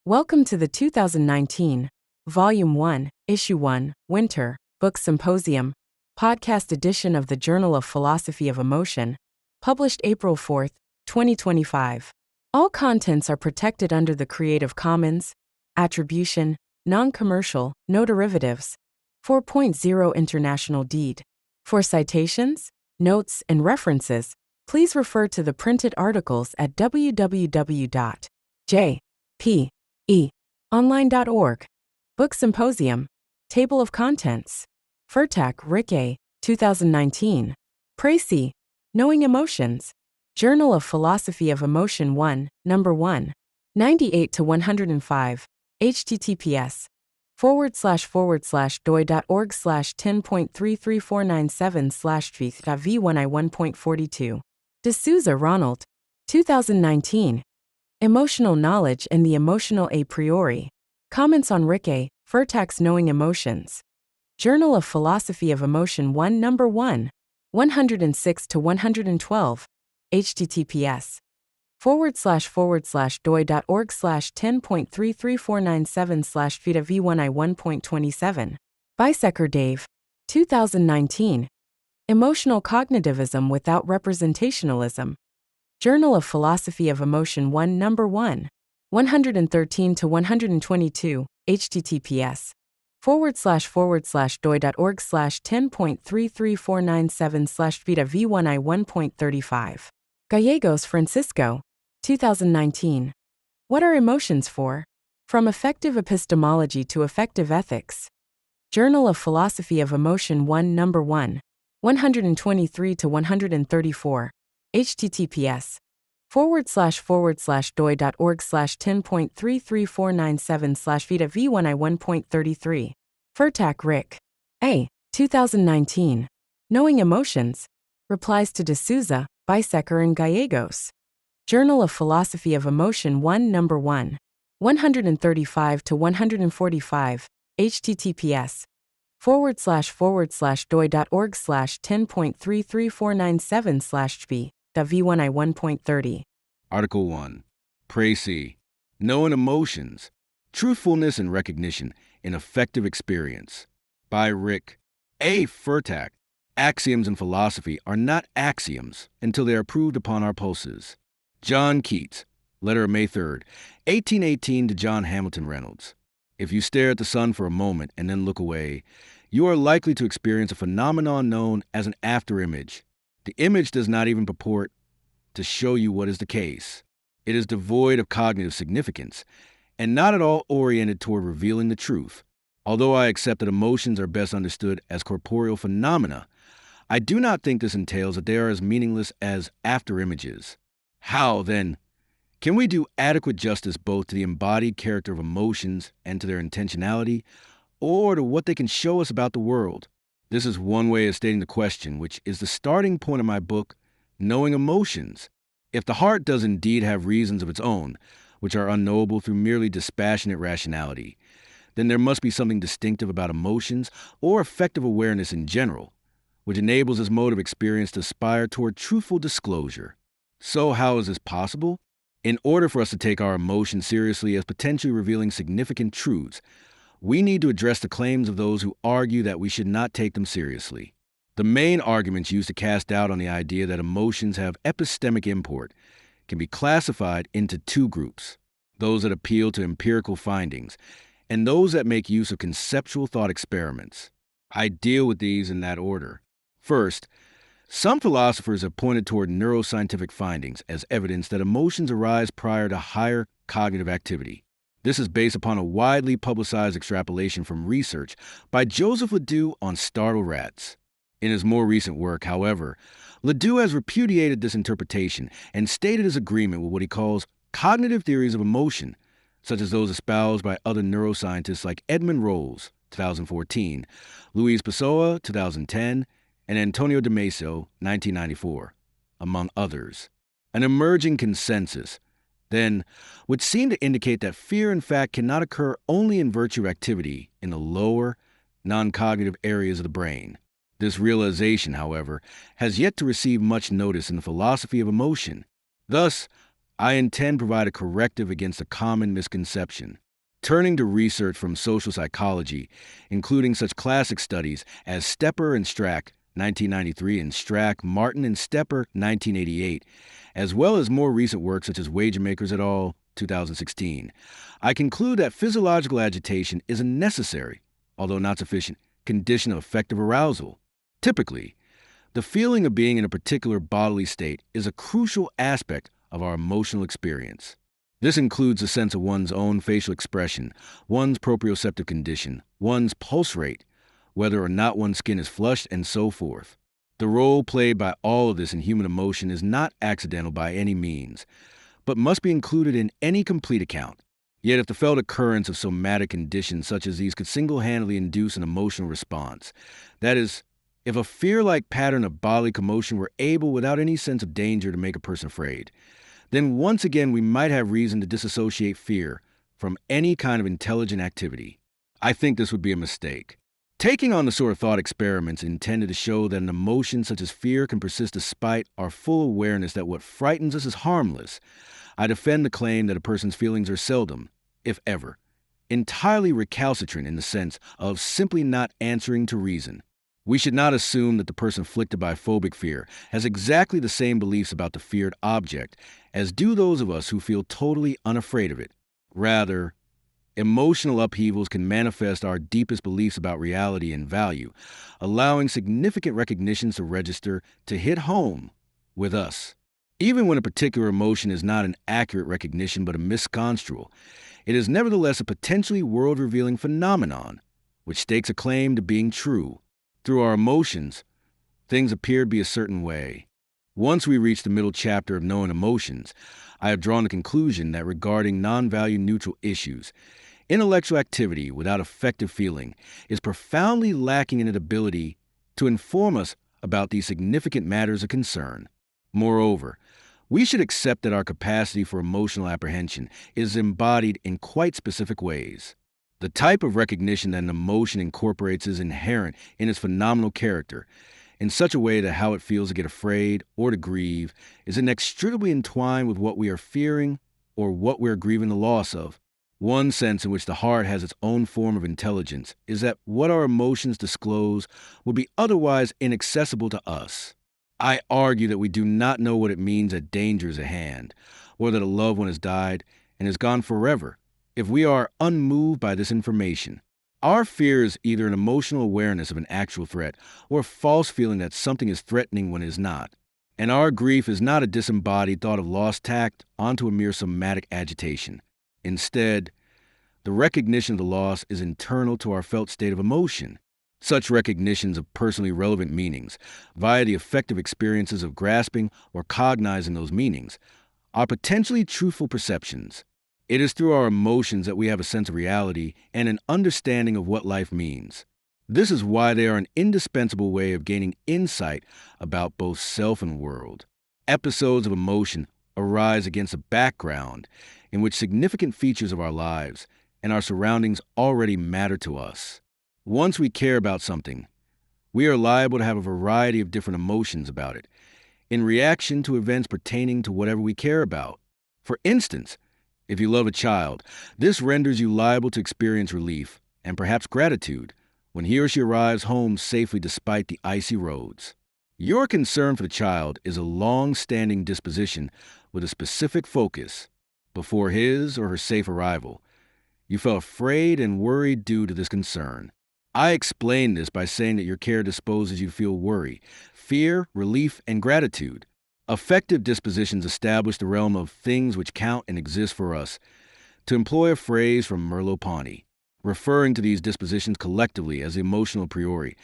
Welcome to the 2019 Volume 1, Issue 1, Winter, Book Symposium, podcast edition of the Journal of Philosophy of Emotion, published April 4, 2025. All contents are protected under the Creative Commons, Attribution, Non-Commercial, No Derivatives, 4.0 International Deed. For citations, notes, and references, please refer to the printed articles at www.jpE. Online.org. Book Symposium. Table of Contents. Furtak, Rick A. 2019. Précis. Knowing Emotions. Journal of Philosophy of Emotion 1, Number 1. 98 to 105. https //doi.org/10.33497/v1i1.42. D'Souza, Ronald. 2019. Emotional Knowledge and the Emotional A Priori. Comments on Rick A. Furtak's Knowing Emotions. Journal of Philosophy of Emotion 1, Number 1. 106 to 112. https //doi.org/10.33497/v1i1.27. Bisecker, Dave. 2019. Emotional Cognitivism Without Representationalism. Journal of Philosophy of Emotion 1, Number 1. 113 to 122. https //doi.org/10.33497/v1i1.35. Gallegos, Francisco. 2019. What Are Emotions For? From Effective Epistemology to Effective Ethics. Journal of Philosophy of Emotion 1, Number 1. 123 to 134. https //doi.org/10.33497/v1i1.33. Furtak, Rick A. 2019. Knowing Emotions. Replies to D'Souza, Bisecker, and Gallegos. Journal of Philosophy of Emotion 1, Number 1. 135 to 145. https //doi.org/10.33497/v v1i1.30. Article 1. Précis. Knowing Emotions. Truthfulness and Recognition in Effective Experience. By Rick A. Furtak. Axioms in philosophy are not axioms until they are proved upon our pulses. John Keats. Letter of May 3rd, 1818 to John Hamilton Reynolds. If you stare at the sun for a moment and then look away, you are likely to experience a phenomenon known as an afterimage. The image does not even purport to show you what is the case. It is devoid of cognitive significance and not at all oriented toward revealing the truth. Although I accept that emotions are best understood as corporeal phenomena, I do not think this entails that they are as meaningless as afterimages. How, then, can we do adequate justice both to the embodied character of emotions and to their intentionality, or to what they can show us about the world? This is one way of stating the question, which is the starting point of my book, Knowing Emotions. If the heart does indeed have reasons of its own, which are unknowable through merely dispassionate rationality, then there must be something distinctive about emotions or affective awareness in general, which enables this mode of experience to aspire toward truthful disclosure. So how is this possible? In order for us to take our emotions seriously as potentially revealing significant truths, we need to address the claims of those who argue that we should not take them seriously. The main arguments used to cast doubt on the idea that emotions have epistemic import can be classified into two groups: those that appeal to empirical findings and those that make use of conceptual thought experiments. I deal with these in that order. First, some philosophers have pointed toward neuroscientific findings as evidence that emotions arise prior to higher cognitive activity. This is based upon a widely publicized extrapolation from research by Joseph Ledoux on startled rats. In his more recent work, however, Ledoux has repudiated this interpretation and stated his agreement with what he calls cognitive theories of emotion, such as those espoused by other neuroscientists like Edmund Rolls, 2014, Luis Pessoa, 2010, and Antonio Damasio, 1994, among others. An emerging consensus, then, would seem to indicate that fear, in fact, cannot occur only in virtue of activity in the lower, non-cognitive areas of the brain. This realization, however, has yet to receive much notice in the philosophy of emotion. Thus, I intend to provide a corrective against a common misconception. Turning to research from social psychology, including such classic studies as Stepper and Strack, 1993, and Strack, Martin, and Stepper, 1988, as well as more recent work such as Wagemakers et al., 2016, I conclude that physiological agitation is a necessary, although not sufficient, condition of affective arousal. Typically, the feeling of being in a particular bodily state is a crucial aspect of our emotional experience. This includes a sense of one's own facial expression, one's proprioceptive condition, one's pulse rate, whether or not one's skin is flushed, and so forth. The role played by all of this in human emotion is not accidental by any means, but must be included in any complete account. Yet if the felt occurrence of somatic conditions such as these could single-handedly induce an emotional response, that is, if a fear-like pattern of bodily commotion were able without any sense of danger to make a person afraid, then once again we might have reason to disassociate fear from any kind of intelligent activity. I think this would be a mistake. Taking on the sort of thought experiments intended to show that an emotion such as fear can persist despite our full awareness that what frightens us is harmless, I defend the claim that a person's feelings are seldom, if ever, entirely recalcitrant in the sense of simply not answering to reason. We should not assume that the person afflicted by phobic fear has exactly the same beliefs about the feared object as do those of us who feel totally unafraid of it. Rather, emotional upheavals can manifest our deepest beliefs about reality and value, allowing significant recognitions to register to hit home with us. Even when a particular emotion is not an accurate recognition but a misconstrual, it is nevertheless a potentially world-revealing phenomenon, which stakes a claim to being true. Through our emotions, things appear to be a certain way. Once we reach the middle chapter of knowing emotions, I have drawn the conclusion that regarding non-value neutral issues, intellectual activity without effective feeling is profoundly lacking in its ability to inform us about these significant matters of concern. Moreover, we should accept that our capacity for emotional apprehension is embodied in quite specific ways. The type of recognition that an emotion incorporates is inherent in its phenomenal character, in such a way that how it feels to get afraid or to grieve is inextricably entwined with what we are fearing or what we are grieving the loss of. One sense in which the heart has its own form of intelligence is that what our emotions disclose would be otherwise inaccessible to us. I argue that we do not know what it means that danger is at hand, or that a loved one has died and is gone forever, if we are unmoved by this information. Our fear is either an emotional awareness of an actual threat or a false feeling that something is threatening when it is not. And our grief is not a disembodied thought of lost tact onto a mere somatic agitation. Instead, the recognition of the loss is internal to our felt state of emotion. Such recognitions of personally relevant meanings, via the affective experiences of grasping or cognizing those meanings, are potentially truthful perceptions. It is through our emotions that we have a sense of reality and an understanding of what life means. This is why they are an indispensable way of gaining insight about both self and world. Episodes of emotion arise against a background in which significant features of our lives and our surroundings already matter to us. Once we care about something, we are liable to have a variety of different emotions about it, in reaction to events pertaining to whatever we care about. For instance, if you love a child, this renders you liable to experience relief and perhaps gratitude when he or she arrives home safely despite the icy roads. Your concern for the child is a long-standing disposition with a specific focus. Before his or her safe arrival, you felt afraid and worried due to this concern. I explain this by saying that your care disposes you to feel worry, fear, relief, and gratitude. Affective dispositions establish the realm of things which count and exist for us. To employ a phrase from Merleau-Ponty, referring to these dispositions collectively as emotional a priori,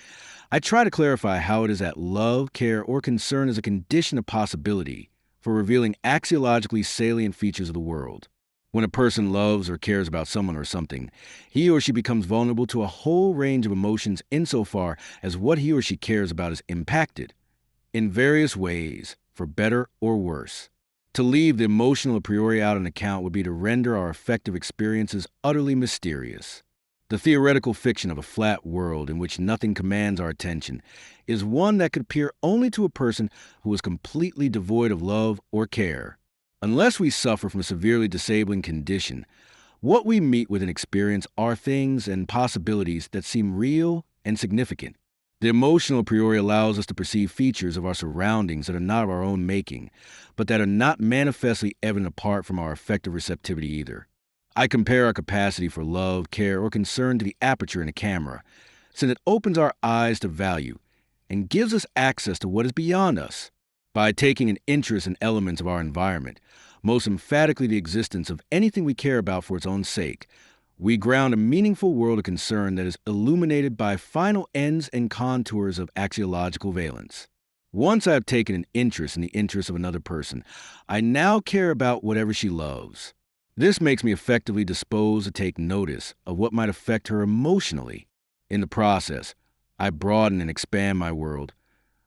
I try to clarify how it is that love, care, or concern is a condition of possibility for revealing axiologically salient features of the world. When a person loves or cares about someone or something, he or she becomes vulnerable to a whole range of emotions insofar as what he or she cares about is impacted, in various ways, for better or worse. To leave the emotional a priori out of account would be to render our affective experiences utterly mysterious. The theoretical fiction of a flat world in which nothing commands our attention is one that could appear only to a person who is completely devoid of love or care. Unless we suffer from a severely disabling condition, what we meet with and experience are things and possibilities that seem real and significant. The emotional a priori allows us to perceive features of our surroundings that are not of our own making, but that are not manifestly evident apart from our affective receptivity either. I compare our capacity for love, care, or concern to the aperture in a camera, since it opens our eyes to value and gives us access to what is beyond us. By taking an interest in elements of our environment, most emphatically the existence of anything we care about for its own sake, we ground a meaningful world of concern that is illuminated by final ends and contours of axiological valence. Once I have taken an interest in the interests of another person, I now care about whatever she loves. This makes me effectively disposed to take notice of what might affect her emotionally. In the process, I broaden and expand my world,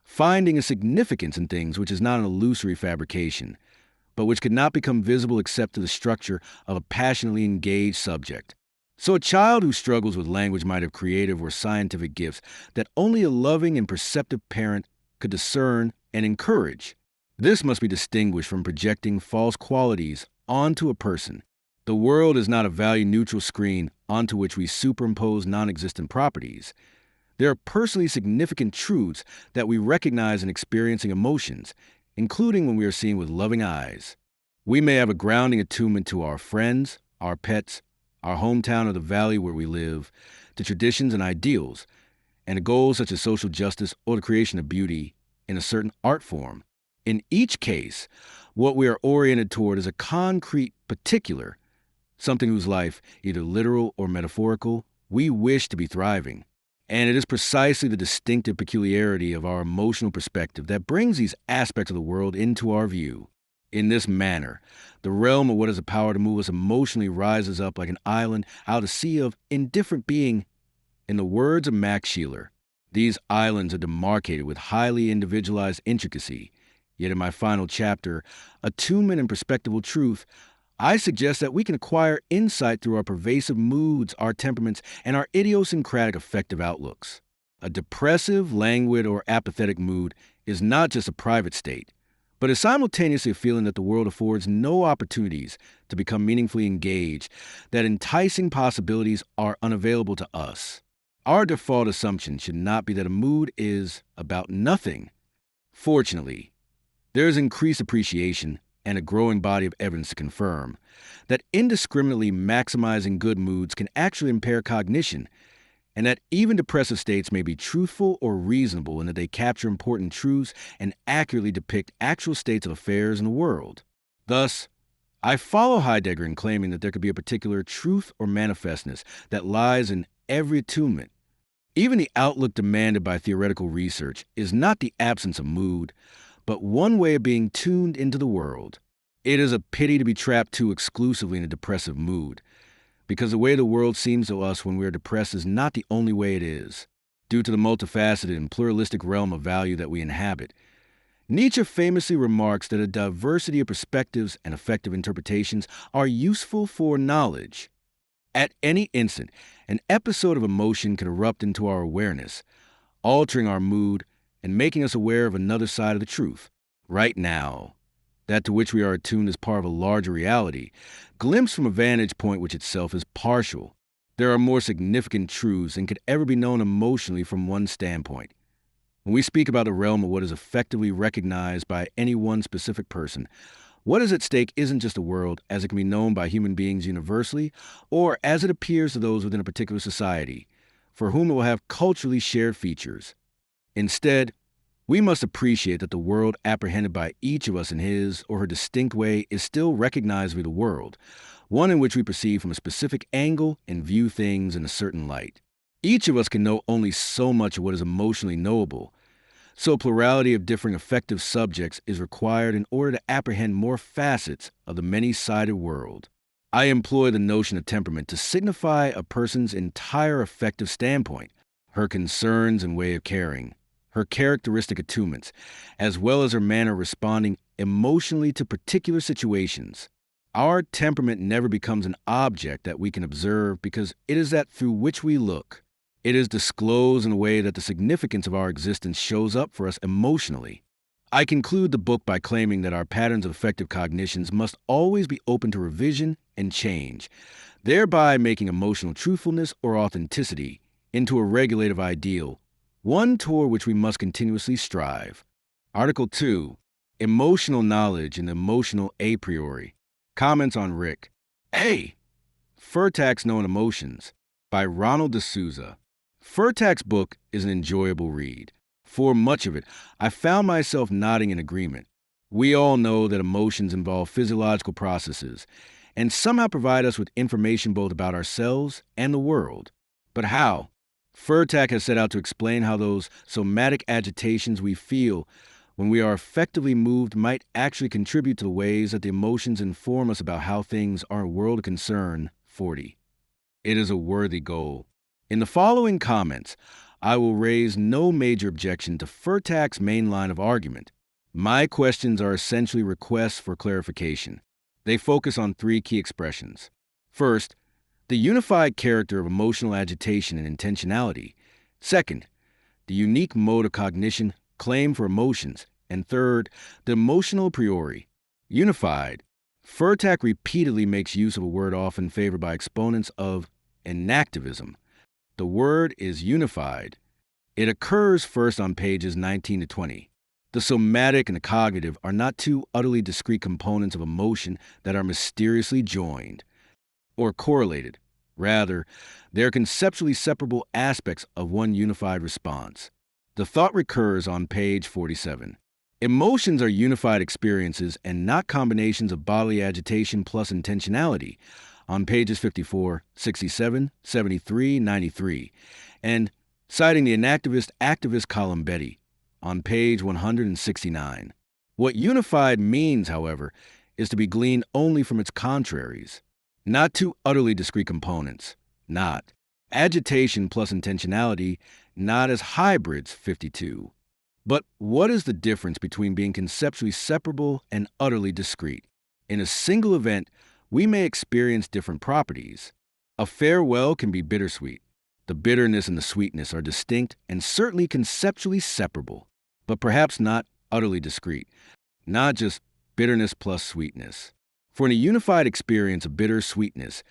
finding a significance in things which is not an illusory fabrication, but which could not become visible except to the structure of a passionately engaged subject. So a child who struggles with language might have creative or scientific gifts that only a loving and perceptive parent could discern and encourage. This must be distinguished from projecting false qualities onto a person. The world is not a value-neutral screen onto which we superimpose non-existent properties. There are personally significant truths that we recognize in experiencing emotions, including when we are seen with loving eyes. We may have a grounding attunement to our friends, our pets, our hometown or the valley where we live, to traditions and ideals, and to goals such as social justice or the creation of beauty in a certain art form. In each case, what we are oriented toward is a concrete particular, something whose life, either literal or metaphorical, we wish to be thriving. And it is precisely the distinctive peculiarity of our emotional perspective that brings these aspects of the world into our view. In this manner, the realm of what has the power to move us emotionally rises up like an island out of a sea of indifferent being. In the words of Max Scheler, these islands are demarcated with highly individualized intricacy. Yet in my final chapter, Attunement and Perspectival Truth, I suggest that we can acquire insight through our pervasive moods, our temperaments, and our idiosyncratic affective outlooks. A depressive, languid, or apathetic mood is not just a private state, but is simultaneously a feeling that the world affords no opportunities to become meaningfully engaged, that enticing possibilities are unavailable to us. Our default assumption should not be that a mood is about nothing. Fortunately, there is increased appreciation and a growing body of evidence to confirm that indiscriminately maximizing good moods can actually impair cognition, and that even depressive states may be truthful or reasonable in that they capture important truths and accurately depict actual states of affairs in the world. Thus, I follow Heidegger in claiming that there could be a particular truth or manifestness that lies in every attunement. Even the outlook demanded by theoretical research is not the absence of mood, but one way of being tuned into the world. It is a pity to be trapped too exclusively in a depressive mood, because the way the world seems to us when we are depressed is not the only way it is, due to the multifaceted and pluralistic realm of value that we inhabit. Nietzsche famously remarks that a diversity of perspectives and effective interpretations are useful for knowledge. At any instant, an episode of emotion can erupt into our awareness, altering our mood and making us aware of another side of the truth. Right now, that to which we are attuned is part of a larger reality, glimpsed from a vantage point which itself is partial. There are more significant truths than could ever be known emotionally from one standpoint. When we speak about the realm of what is effectively recognized by any one specific person, what is at stake isn't just the world as it can be known by human beings universally, or as it appears to those within a particular society, for whom it will have culturally shared features. Instead, we must appreciate that the world apprehended by each of us in his or her distinct way is still recognizably the world, one in which we perceive from a specific angle and view things in a certain light. Each of us can know only so much of what is emotionally knowable, so a plurality of differing affective subjects is required in order to apprehend more facets of the many-sided world. I employ the notion of temperament to signify a person's entire affective standpoint, her concerns and way of caring, her characteristic attunements, as well as her manner of responding emotionally to particular situations. Our temperament never becomes an object that we can observe because it is that through which we look. It is disclosed in a way that the significance of our existence shows up for us emotionally. I conclude the book by claiming that our patterns of effective cognitions must always be open to revision and change, thereby making emotional truthfulness or authenticity into a regulative ideal, one toward which we must continuously strive. Article 2, Emotional Knowledge and Emotional A Priori. Comments on Rick. A. Furtak's Knowing Emotions by Ronald D'Souza. Furtak's book is an enjoyable read. For much of it, I found myself nodding in agreement. We all know that emotions involve physiological processes and somehow provide us with information both about ourselves and the world. But how? Furtak has set out to explain how those somatic agitations we feel when we are effectively moved might actually contribute to the ways that the emotions inform us about how things are a world of concern. 40. It is a worthy goal. In the following comments, I will raise no major objection to Furtak's main line of argument. My questions are essentially requests for clarification. They focus on three key expressions. First, the unified character of emotional agitation and intentionality. Second, the unique mode of cognition claimed for emotions. And third, the emotional a priori. Unified. Furtak repeatedly makes use of a word often favored by exponents of enactivism. The word is unified. It occurs first on pages 19 to 20. The somatic and the cognitive are not two utterly discrete components of emotion that are mysteriously joined or correlated. Rather, they are conceptually separable aspects of one unified response. The thought recurs on page 47. Emotions are unified experiences and not combinations of bodily agitation plus intentionality, on pages 54, 67, 73, 93, and citing the enactivist-activist column Betty, on page 169. What unified means, however, is to be gleaned only from its contraries, not two utterly discrete components, not agitation plus intentionality, not as hybrids, 52. But what is the difference between being conceptually separable and utterly discrete? In a single event, we may experience different properties. A farewell can be bittersweet. The bitterness and the sweetness are distinct and certainly conceptually separable, but perhaps not utterly discrete, not just bitterness plus sweetness. For in a unified experience of bitter sweetness,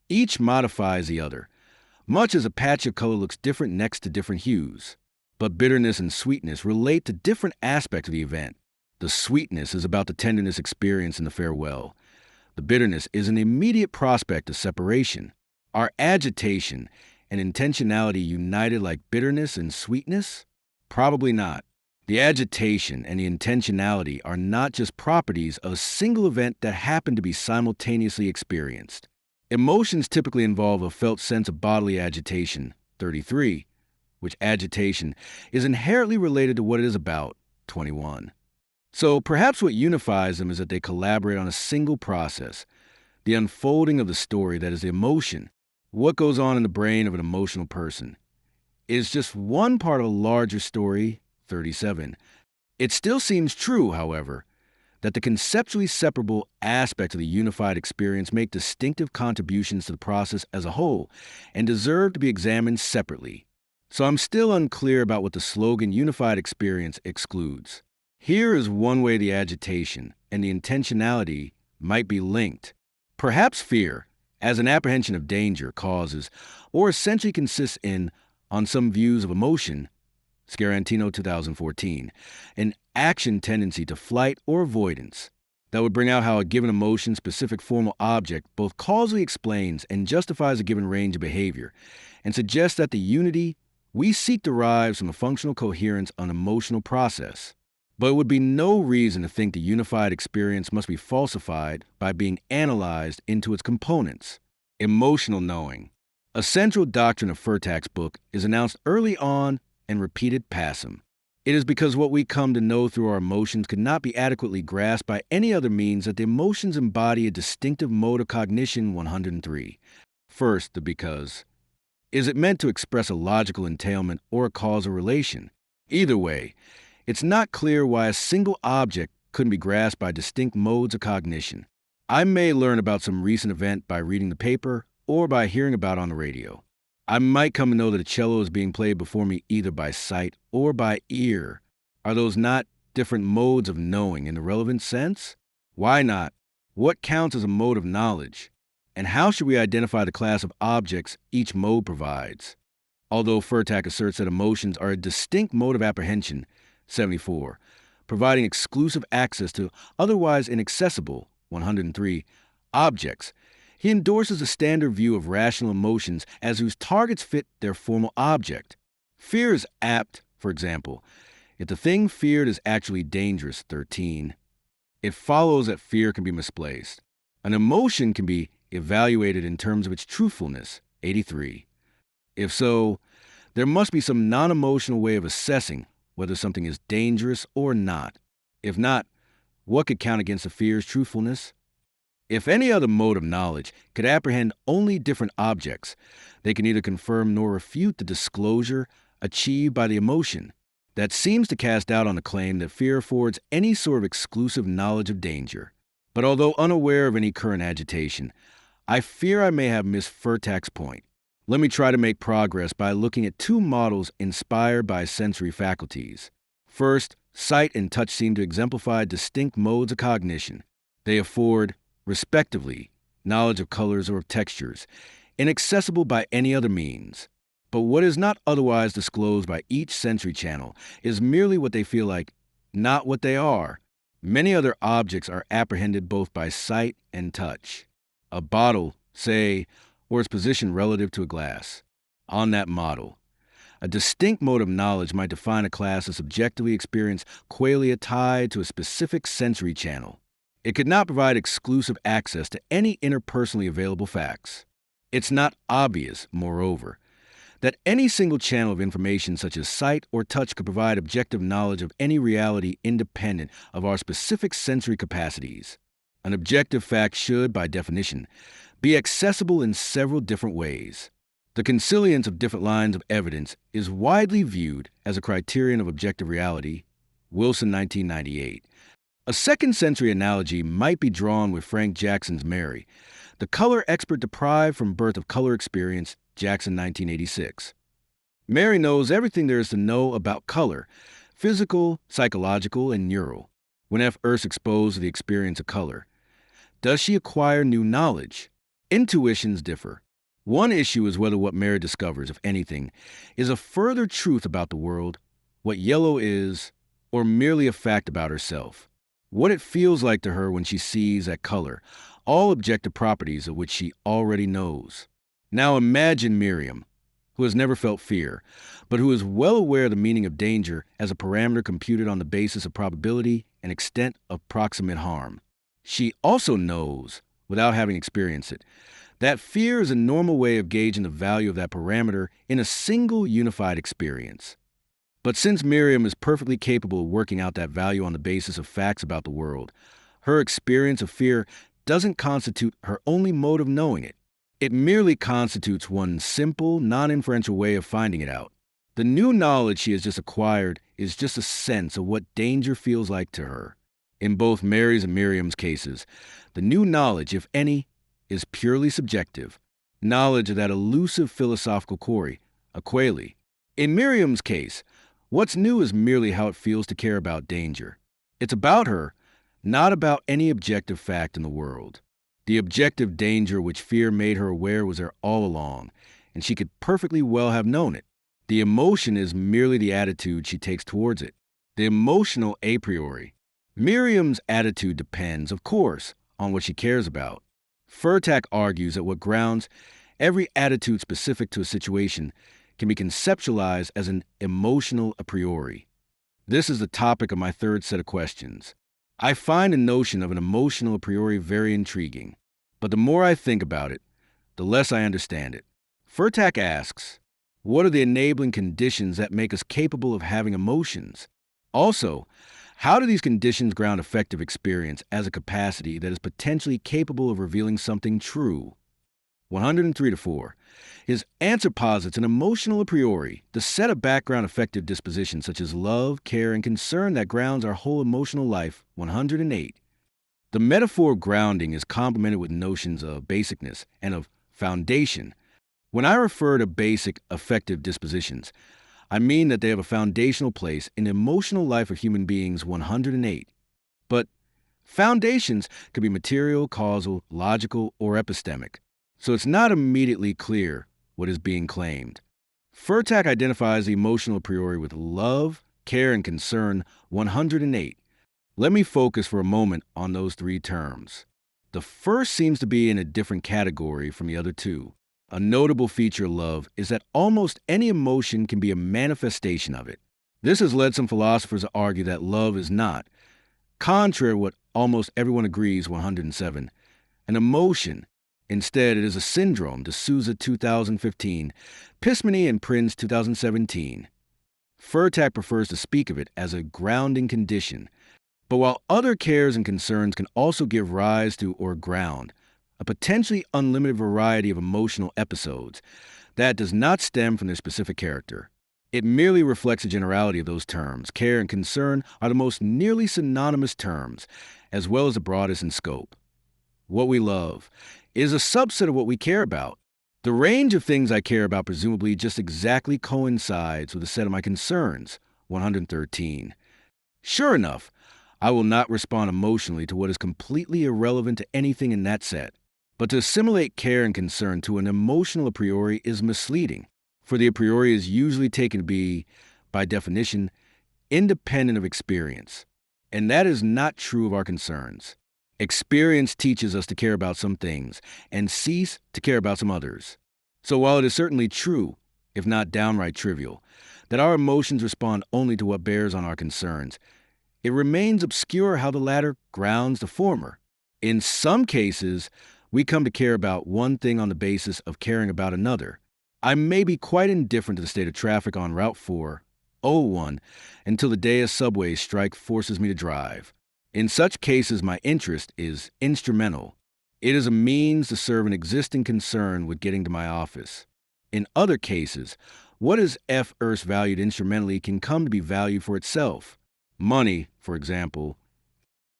each modifies the other, much as a patch of color looks different next to different hues. But bitterness and sweetness relate to different aspects of the event. The sweetness is about the tenderness experienced in the farewell. The bitterness is an immediate prospect of separation. Are agitation and intentionality united like bitterness and sweetness? Probably not. The agitation and the intentionality are not just properties of a single event that happen to be simultaneously experienced. Emotions typically involve a felt sense of bodily agitation, 33, which agitation is inherently related to what it is about, 21. So perhaps what unifies them is that they collaborate on a single process, the unfolding of the story that is the emotion. What goes on in the brain of an emotional person is just one part of a larger story, 37. It still seems true, however, that the conceptually separable aspects of the unified experience make distinctive contributions to the process as a whole and deserve to be examined separately. So I'm still unclear about what the slogan unified experience excludes. Here is one way the agitation and the intentionality might be linked. Perhaps fear, as an apprehension of danger, causes, or essentially consists in, on some views of emotion, Scarantino 2014, an action tendency to flight or avoidance that would bring out how a given emotion-specific formal object both causally explains and justifies a given range of behavior, and suggests that the unity we seek derives from a functional coherence on emotional process. But it would be no reason to think the unified experience must be falsified by being analyzed into its components. Emotional knowing. A central doctrine of Furtak's book is announced early on and repeated passum. It is because what we come to know through our emotions could not be adequately grasped by any other means that the emotions embody a distinctive mode of cognition. 103. First, the because. Is it meant to express a logical entailment or a causal relation? Either way, it's not clear why a single object couldn't be grasped by distinct modes of cognition. I may learn about some recent event by reading the paper or by hearing about it on the radio. I might come to know that a cello is being played before me either by sight or by ear. Are those not different modes of knowing in the relevant sense? Why not? What counts as a mode of knowledge? And how should we identify the class of objects each mode provides? Although Furtak asserts that emotions are a distinct mode of apprehension, 74, providing exclusive access to otherwise inaccessible, 103, objects, he endorses a standard view of rational emotions as whose targets fit their formal object. Fear is apt, for example, if the thing feared is actually dangerous, 13. It follows that fear can be misplaced. An emotion can be evaluated in terms of its truthfulness, 83. If so, there must be some non-emotional way of assessing whether something is dangerous or not. If not, what could count against the fear's truthfulness? If any other mode of knowledge could apprehend only different objects, they can neither confirm nor refute the disclosure achieved by the emotion. That seems to cast doubt on the claim that fear affords any sort of exclusive knowledge of danger. But although unaware of any current agitation, I fear I may have missed Furtak's point. Let me try to make progress by looking at two models inspired by sensory faculties. First, sight and touch seem to exemplify distinct modes of cognition. They afford, respectively, knowledge of colors or of textures, inaccessible by any other means. But what is not otherwise disclosed by each sensory channel is merely what they feel like, not what they are. Many other objects are apprehended both by sight and touch. A bottle, say, or its position relative to a glass. On that model, a distinct mode of knowledge might define a class of subjectively experienced qualia tied to a specific sensory channel. It could not provide exclusive access to any interpersonally available facts. It's not obvious, moreover, that any single channel of information such as sight or touch could provide objective knowledge of any reality independent of our specific sensory capacities. An objective fact should, by definition, be accessible in several different ways. The consilience of different lines of evidence is widely viewed as a criterion of objective reality, Wilson, 1998. A second sensory analogy might be drawn with Frank Jackson's Mary, the color expert deprived from birth of color experience, Jackson, 1986. Mary knows everything there is to know about color, physical, psychological, and neural. When F. Erst exposed to the experience of color, does she acquire new knowledge? Intuitions differ. One issue is whether what Mary discovers, if anything, is a further truth about the world, what yellow is, or merely a fact about herself. What it feels like to her when she sees that color, all objective properties of which she already knows. Now imagine Miriam, who has never felt fear, but who is well aware of the meaning of danger as a parameter computed on the basis of probability and extent of proximate harm. She also knows, without having experienced it, that fear is a normal way of gauging the value of that parameter in a single unified experience. But since Miriam is perfectly capable of working out that value on the basis of facts about the world, her experience of fear doesn't constitute her only mode of knowing it. It merely constitutes one simple, non-inferential way of finding it out. The new knowledge she has just acquired is just a sense of what danger feels like to her. In both Mary's and Miriam's cases, the new knowledge, if any, is purely subjective. Knowledge of that elusive philosophical quarry, a qualia. In Miriam's case, what's new is merely how it feels to care about danger. It's about her, not about any objective fact in the world. The objective danger which fear made her aware was there all along, and she could perfectly well have known it. The emotion is merely the attitude she takes towards it. The emotional a priori. Miriam's attitude depends, of course, on what she cares about. Furtak argues that what grounds every attitude specific to a situation can be conceptualized as an emotional a priori. This is the topic of my third set of questions. I find the notion of an emotional a priori very intriguing, but the more I think about it, the less I understand it. Furtak asks, what are the enabling conditions that make us capable of having emotions? Also, how do these conditions ground affective experience as a capacity that is potentially capable of revealing something true? 103-4. His answer posits an emotional a priori, the set of background affective dispositions such as love, care, and concern that grounds our whole emotional life. 108. The metaphor of grounding is complemented with notions of basicness and of foundation. When I refer to basic affective dispositions, I mean that they have a foundational place in the emotional life of human beings 108. But foundations could be material, causal, logical, or epistemic, so it's not immediately clear what is being claimed. Furtak identifies the emotional a priori with love, care, and concern 108. Let me focus for a moment on those three terms. The first seems to be in a different category from the other two. A notable feature of love is that almost any emotion can be a manifestation of it. This has led some philosophers to argue that love is not, contrary to what almost everyone agrees 107, an emotion. Instead, it is a syndrome, D'Souza 2015, Pismany and Prinz 2017. Furtak prefers to speak of it as a grounding condition. But while other cares and concerns can also give rise to or ground a potentially unlimited variety of emotional episodes, that does not stem from their specific character. It merely reflects the generality of those terms. Care and concern are the most nearly synonymous terms, as well as the broadest in scope. What we love is a subset of what we care about. The range of things I care about presumably just exactly coincides with a set of my concerns, 113. Sure enough, I will not respond emotionally to what is completely irrelevant to anything in that set. But to assimilate care and concern to an emotional a priori is misleading, for the a priori is usually taken to be, by definition, independent of experience. And that is not true of our concerns. Experience teaches us to care about some things and cease to care about some others. So while it is certainly true, if not downright trivial, that our emotions respond only to what bears on our concerns, it remains obscure how the latter grounds the former. In some cases, we come to care about one thing on the basis of caring about another. I may be quite indifferent to the state of traffic on Route 401 until the day a subway strike forces me to drive. In such cases, my interest is instrumental. It is a means to serve an existing concern with getting to my office. In other cases, what is erst valued instrumentally can come to be valued for itself. Money, for example.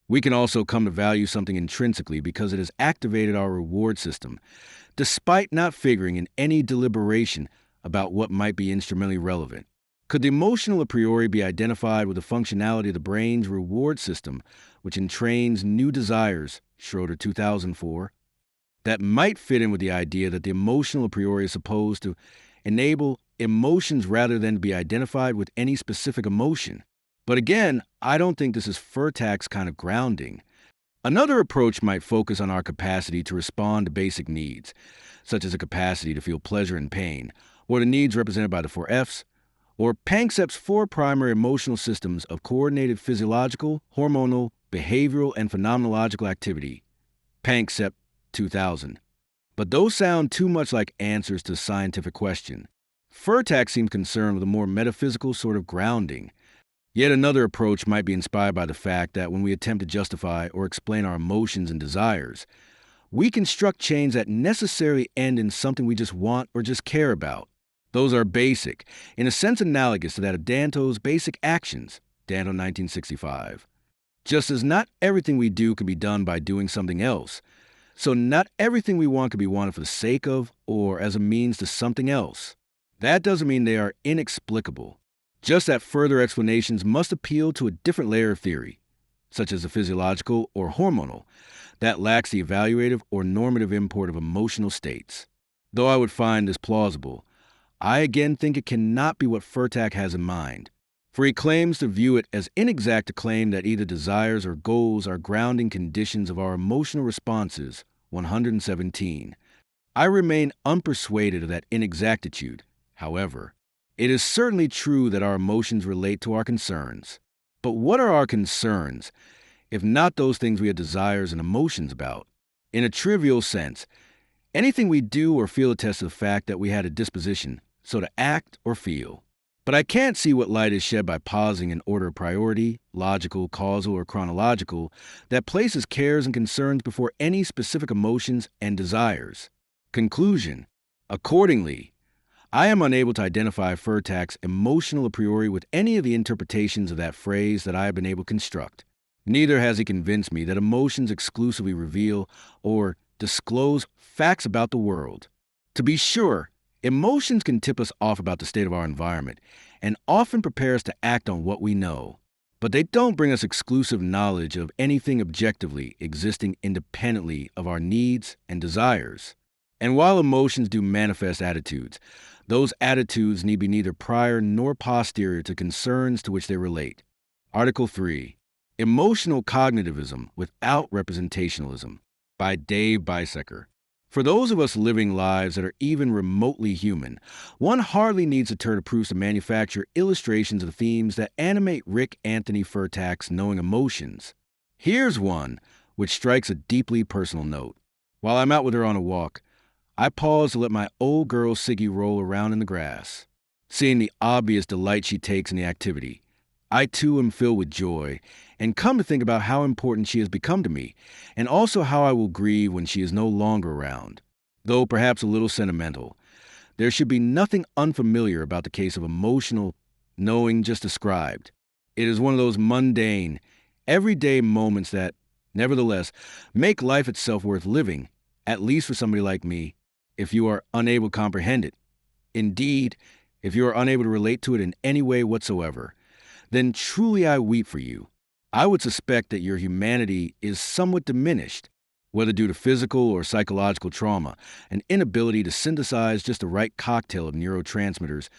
We can also come to value something intrinsically because it has activated our reward system, despite not figuring in any deliberation about what might be instrumentally relevant. Could the emotional a priori be identified with the functionality of the brain's reward system, which entrains new desires, Schroeder 2004? That might fit in with the idea that the emotional a priori is supposed to enable emotions rather than to be identified with any specific emotion. But again, I don't think this is Furtak's kind of grounding. Another approach might focus on our capacity to respond to basic needs, such as a capacity to feel pleasure and pain, or the needs represented by the 4Fs, or Panksepp's 4 primary emotional systems of coordinated physiological, hormonal, behavioral, and phenomenological activity, Panksepp 2000. But those sound too much like answers to a scientific question. Furtak seems concerned with a more metaphysical sort of grounding. Yet another approach might be inspired by the fact that when we attempt to justify or explain our emotions and desires, we construct chains that necessarily end in something we just want or just care about. Those are basic, in a sense analogous to that of Danto's basic actions, Danto 1965. Just as not everything we do can be done by doing something else, so not everything we want can be wanted for the sake of or as a means to something else. That doesn't mean they are inexplicable. Just that further explanations must appeal to a different layer of theory, such as the physiological or hormonal, that lacks the evaluative or normative import of emotional states. Though I would find this plausible, I again think it cannot be what Furtak has in mind, for he claims to view it as inexact to claim that either desires or goals are grounding conditions of our emotional responses, 117. I remain unpersuaded of that inexactitude, however. It is certainly true that our emotions relate to our concerns. But what are our concerns, if not those things we have desires and emotions about? In a trivial sense, anything we do or feel attests to the fact that we had a disposition, so to act or feel. But I can't see what light is shed by pausing in order of priority, logical, causal, or chronological, that places cares and concerns before any specific emotions and desires. Conclusion. Accordingly, I am unable to identify Furtak's emotional a priori with any of the interpretations of that phrase that I have been able to construct. Neither has he convinced me that emotions exclusively reveal or disclose facts about the world. To be sure, Emotions can tip us off about the state of our environment and often prepare us to act on what we know. But they don't bring us exclusive knowledge of anything objectively existing independently of our needs and desires. And while emotions do manifest attitudes, those attitudes need be neither prior nor posterior to concerns to which they relate. Article 3. Emotional Cognitivism Without Representationalism by Dave Bisecker. For those of us living lives that are even remotely human, one hardly needs to turn to proofs to manufacture illustrations of the themes that animate Rick Anthony Furtak's Knowing Emotions. Here's one which strikes a deeply personal note. While I'm out with her on a walk, I pause to let my old girl Siggy roll around in the grass. Seeing the obvious delight she takes in the activity, I too am filled with joy, and come to think about how important she has become to me, and also how I will grieve when she is no longer around. Though perhaps a little sentimental, there should be nothing unfamiliar about the case of emotional knowing just described. It is one of those mundane, everyday moments that, nevertheless, make life itself worth living, at least for somebody like me, if you are unable to comprehend it. Indeed, if you are unable to relate to it in any way whatsoever, then truly I weep for you. I would suspect that your humanity is somewhat diminished, whether due to physical or psychological trauma, an inability to synthesize just the right cocktail of neurotransmitters,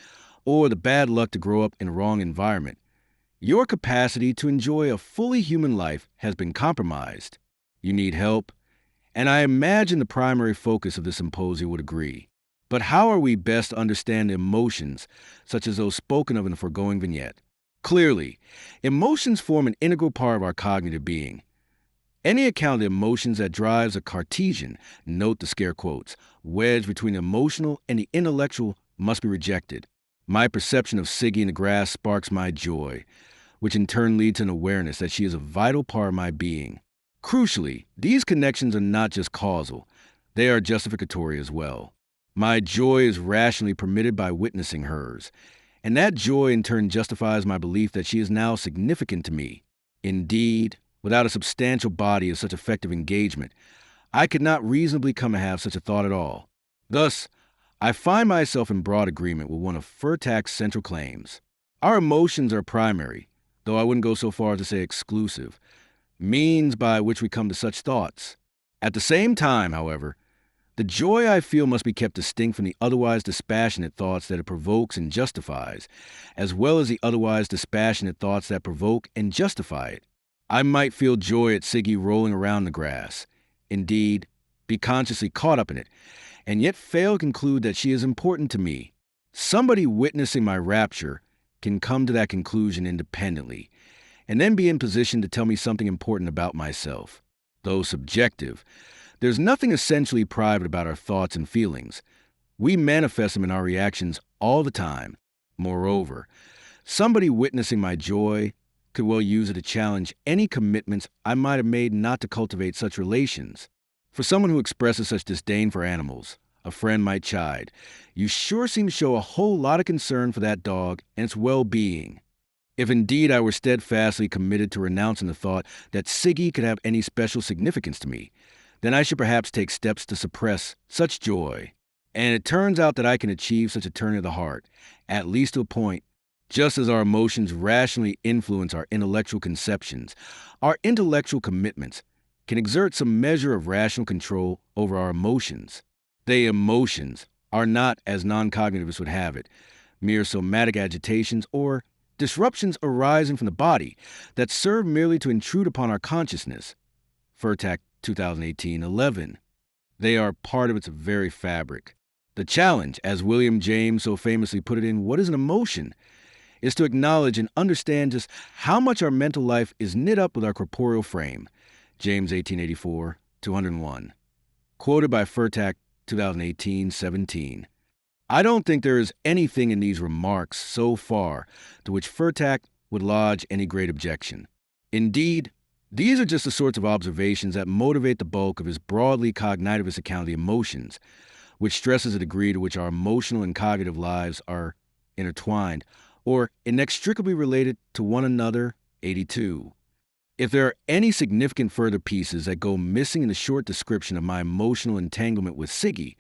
or the bad luck to grow up in a wrong environment. Your capacity to enjoy a fully human life has been compromised. You need help, and I imagine the primary focus of this symposium would agree. But how are we best to understand the emotions, such as those spoken of in the foregoing vignette? Clearly, emotions form an integral part of our cognitive being. Any account of the emotions that drives a Cartesian, note the scare quotes, wedge between the emotional and the intellectual must be rejected. My perception of Siggy in the grass sparks my joy, which in turn leads to an awareness that she is a vital part of my being. Crucially, these connections are not just causal, they are justificatory as well. My joy is rationally permitted by witnessing hers, and that joy in turn justifies my belief that she is now significant to me. Indeed, without a substantial body of such effective engagement, I could not reasonably come to have such a thought at all. Thus, I find myself in broad agreement with one of Furtak's central claims. Our emotions are primary, though I wouldn't go so far as to say exclusive, means by which we come to such thoughts. At the same time, however, the joy I feel must be kept distinct from the otherwise dispassionate thoughts that it provokes and justifies, as well as the otherwise dispassionate thoughts that provoke and justify it. I might feel joy at Siggy rolling around the grass, indeed, be consciously caught up in it, and yet fail to conclude that she is important to me. Somebody witnessing my rapture can come to that conclusion independently, and then be in position to tell me something important about myself. Though subjective, there's nothing essentially private about our thoughts and feelings. We manifest them in our reactions all the time. Moreover, somebody witnessing my joy could well use it to challenge any commitments I might have made not to cultivate such relations. For someone who expresses such disdain for animals, a friend might chide, "You sure seem to show a whole lot of concern for that dog and its well-being." If indeed I were steadfastly committed to renouncing the thought that Siggy could have any special significance to me, then I should perhaps take steps to suppress such joy. And it turns out that I can achieve such a turning of the heart, at least to a point. Just as our emotions rationally influence our intellectual conceptions, our intellectual commitments can exert some measure of rational control over our emotions. They emotions are not, as non-cognitivists would have it, mere somatic agitations or disruptions arising from the body that serve merely to intrude upon our consciousness. Furtak, 2018-11. They are part of its very fabric. The challenge, as William James so famously put it in What is an Emotion?, is to acknowledge and understand just how much our mental life is knit up with our corporeal frame. James 1884, 201. Quoted by Furtak, 2018-17. I don't think there is anything in these remarks so far to which Furtak would lodge any great objection. Indeed, these are just the sorts of observations that motivate the bulk of his broadly cognitivist account of the emotions, which stresses the degree to which our emotional and cognitive lives are intertwined or inextricably related to one another. 82. If there are any significant further pieces that go missing in the short description of my emotional entanglement with Siggy,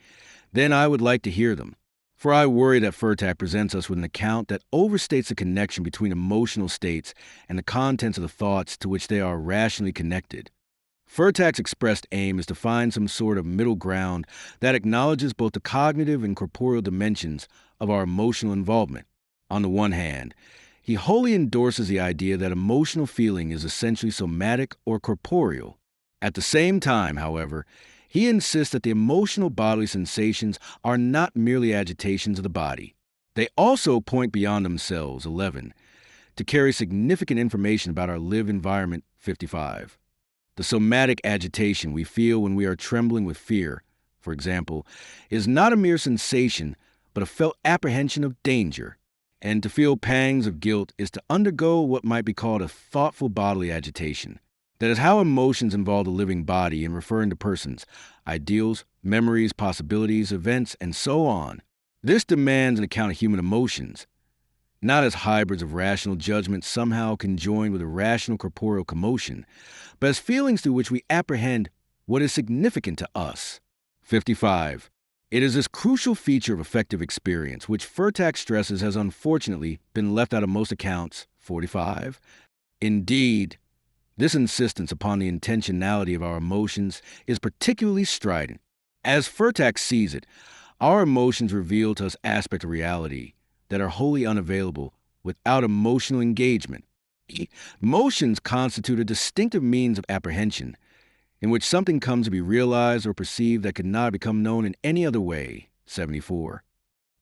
then I would like to hear them. For I worry that Furtak presents us with an account that overstates the connection between emotional states and the contents of the thoughts to which they are rationally connected. Furtak's expressed aim is to find some sort of middle ground that acknowledges both the cognitive and corporeal dimensions of our emotional involvement. On the one hand, he wholly endorses the idea that emotional feeling is essentially somatic or corporeal. At the same time, however, he insists that the emotional bodily sensations are not merely agitations of the body. They also point beyond themselves, 11, to carry significant information about our lived environment, 55. The somatic agitation we feel when we are trembling with fear, for example, is not a mere sensation, but a felt apprehension of danger. And to feel pangs of guilt is to undergo what might be called a thoughtful bodily agitation. That is how emotions involve the living body in referring to persons, ideals, memories, possibilities, events, and so on. This demands an account of human emotions, not as hybrids of rational judgment somehow conjoined with irrational corporeal commotion, but as feelings through which we apprehend what is significant to us. 55. It is this crucial feature of affective experience which Furtak stresses has unfortunately been left out of most accounts, 45. Indeed, this insistence upon the intentionality of our emotions is particularly strident. As Furtak sees it, our emotions reveal to us aspects of reality that are wholly unavailable without emotional engagement. Emotions constitute a distinctive means of apprehension, in which something comes to be realized or perceived that could not become known in any other way, 74.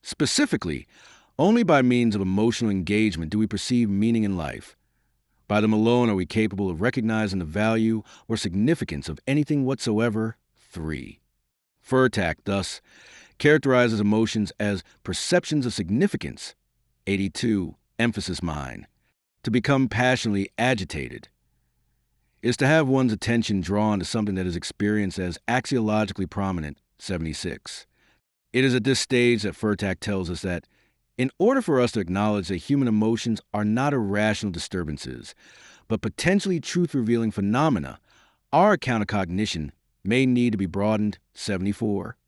Specifically, only by means of emotional engagement do we perceive meaning in life. By them alone are we capable of recognizing the value or significance of anything whatsoever, 3. Furtak, thus, characterizes emotions as perceptions of significance, 82, emphasis mine. To become passionately agitated is to have one's attention drawn to something that is experienced as axiologically prominent, 76. It is at this stage that Furtak tells us that in order for us to acknowledge that human emotions are not irrational disturbances, but potentially truth-revealing phenomena, our account of cognition may need to be broadened, 74.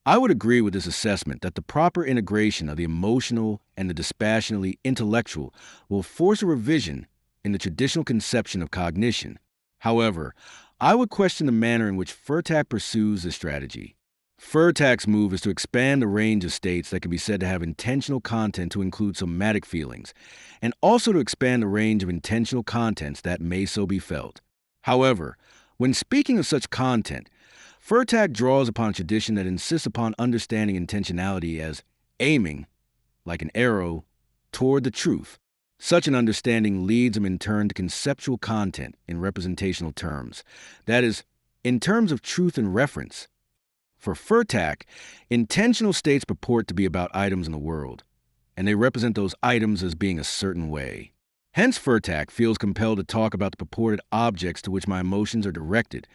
I would agree with this assessment that the proper integration of the emotional and the dispassionately intellectual will force a revision in the traditional conception of cognition. However, I would question the manner in which Furtak pursues this strategy. Furtak's move is to expand the range of states that can be said to have intentional content to include somatic feelings, and also to expand the range of intentional contents that may so be felt. However, when speaking of such content, Furtak draws upon a tradition that insists upon understanding intentionality as aiming, like an arrow, toward the truth. Such an understanding leads him in turn to conceptual content in representational terms, that is, in terms of truth and reference. For Furtak, intentional states purport to be about items in the world, and they represent those items as being a certain way. Hence, Furtak feels compelled to talk about the purported objects to which my emotions are directed,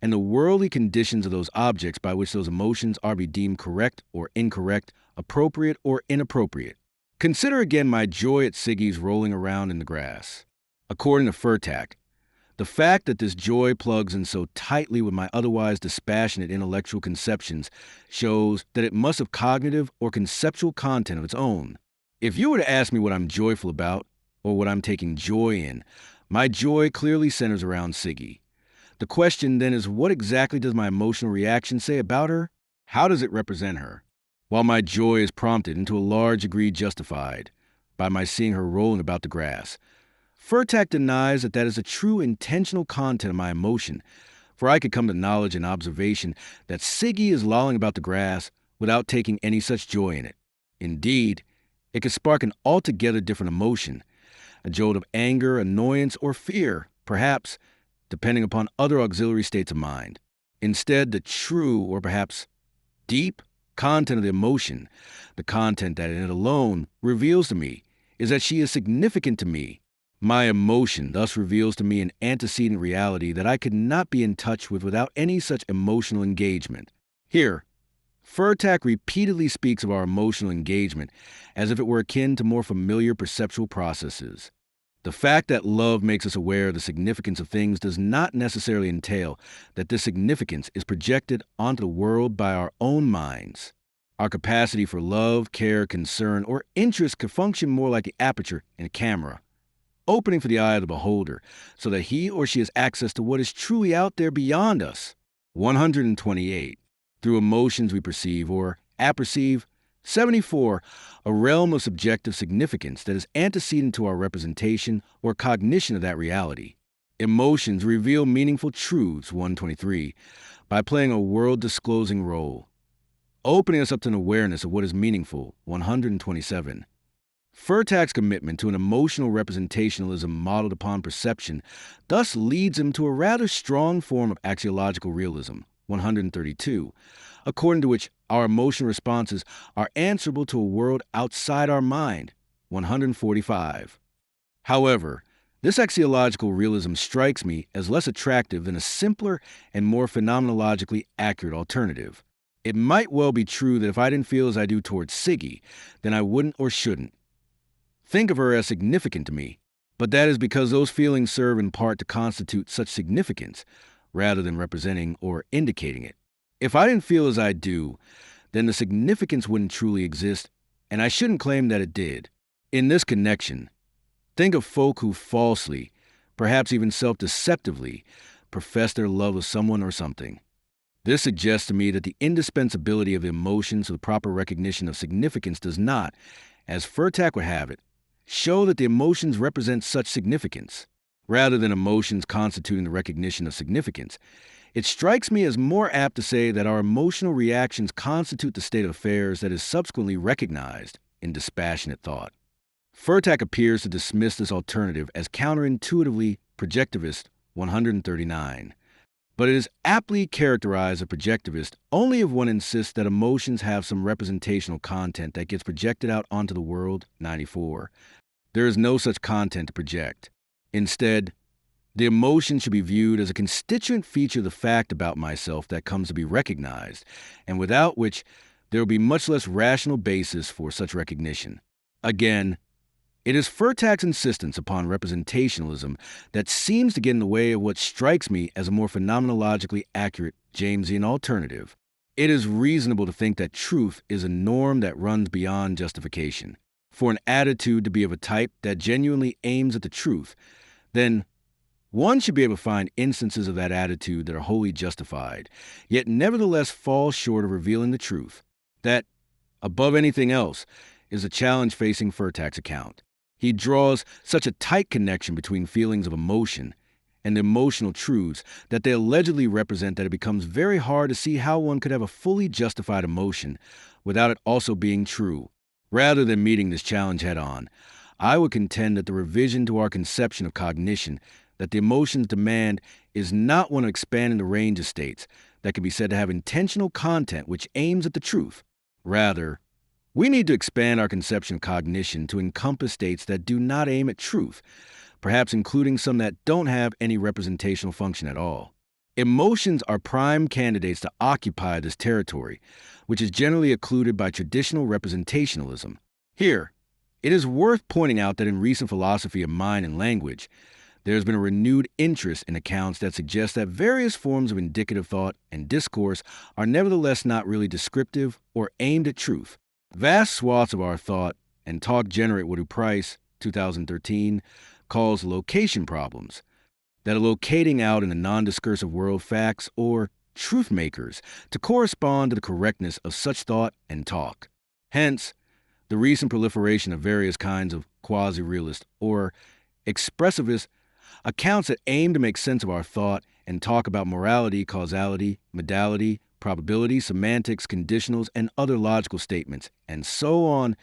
and the worldly conditions of those objects by which those emotions are to be deemed correct or incorrect, appropriate or inappropriate. Consider again my joy at Siggy's rolling around in the grass. According to Furtak, the fact that this joy plugs in so tightly with my otherwise dispassionate intellectual conceptions shows that it must have cognitive or conceptual content of its own. If you were to ask me what I'm joyful about, or what I'm taking joy in, my joy clearly centers around Siggy. The question then is, what exactly does my emotional reaction say about her? How does it represent her? While my joy is prompted and to a large degree justified by my seeing her rolling about the grass, Furtak denies that that is a true intentional content of my emotion, for I could come to knowledge and observation that Siggy is lolling about the grass without taking any such joy in it. Indeed, it could spark an altogether different emotion, a jolt of anger, annoyance, or fear, perhaps, depending upon other auxiliary states of mind. Instead, the true, or perhaps deep, content of the emotion, the content that in it alone reveals to me, is that she is significant to me. My emotion thus reveals to me an antecedent reality that I could not be in touch with without any such emotional engagement. Here, Furtak repeatedly speaks of our emotional engagement as if it were akin to more familiar perceptual processes. The fact that love makes us aware of the significance of things does not necessarily entail that this significance is projected onto the world by our own minds. Our capacity for love, care, concern, or interest could function more like the aperture in a camera, opening for the eye of the beholder so that he or she has access to what is truly out there beyond us. 128. Through emotions we perceive or apperceive. 74. A realm of subjective significance that is antecedent to our representation or cognition of that reality. Emotions reveal meaningful truths. 123. By playing a world-disclosing role, opening us up to an awareness of what is meaningful. 127. Furtak's commitment to an emotional representationalism modeled upon perception thus leads him to a rather strong form of axiological realism. 132. According to which our emotional responses are answerable to a world outside our mind. 145. However, this axiological realism strikes me as less attractive than a simpler and more phenomenologically accurate alternative. It might well be true that if I didn't feel as I do towards Siggy, then I wouldn't or shouldn't think of her as significant to me, but that is because those feelings serve in part to constitute such significance, rather than representing or indicating it. If I didn't feel as I do, then the significance wouldn't truly exist, and I shouldn't claim that it did. In this connection, think of folk who falsely, perhaps even self-deceptively, profess their love of someone or something. This suggests to me that the indispensability of emotions for the proper recognition of significance does not, as Furtak would have it, show that the emotions represent such significance. Rather than emotions constituting the recognition of significance, it strikes me as more apt to say that our emotional reactions constitute the state of affairs that is subsequently recognized in dispassionate thought. Furtak appears to dismiss this alternative as counterintuitively projectivist. 139. But it is aptly characterized as projectivist only if one insists that emotions have some representational content that gets projected out onto the world. 94. There is no such content to project. Instead, the emotion should be viewed as a constituent feature of the fact about myself that comes to be recognized, and without which there will be much less rational basis for such recognition. Again, it is Furtak's insistence upon representationalism that seems to get in the way of what strikes me as a more phenomenologically accurate Jamesian alternative. It is reasonable to think that truth is a norm that runs beyond justification. For an attitude to be of a type that genuinely aims at the truth, then one should be able to find instances of that attitude that are wholly justified, yet nevertheless fall short of revealing the truth. That, above anything else, is a challenge facing Furtak's account. He draws such a tight connection between feelings of emotion and the emotional truths that they allegedly represent that it becomes very hard to see how one could have a fully justified emotion without it also being true. Rather than meeting this challenge head-on, I would contend that the revision to our conception of cognition that the emotions demand is not one of expanding the range of states that can be said to have intentional content which aims at the truth. Rather, we need to expand our conception of cognition to encompass states that do not aim at truth, perhaps including some that don't have any representational function at all. Emotions are prime candidates to occupy this territory, which is generally occluded by traditional representationalism. Here, it is worth pointing out that in recent philosophy of mind and language, there has been a renewed interest in accounts that suggest that various forms of indicative thought and discourse are nevertheless not really descriptive or aimed at truth. Vast swaths of our thought and talk generate what Price, 2013, calls location problems, that are locating out in the non-discursive world facts or truth makers to correspond to the correctness of such thought and talk. Hence, the recent proliferation of various kinds of quasi-realist or expressivist accounts that aim to make sense of our thought and talk about morality, causality, modality, probability, semantics, conditionals, and other logical statements, and so on.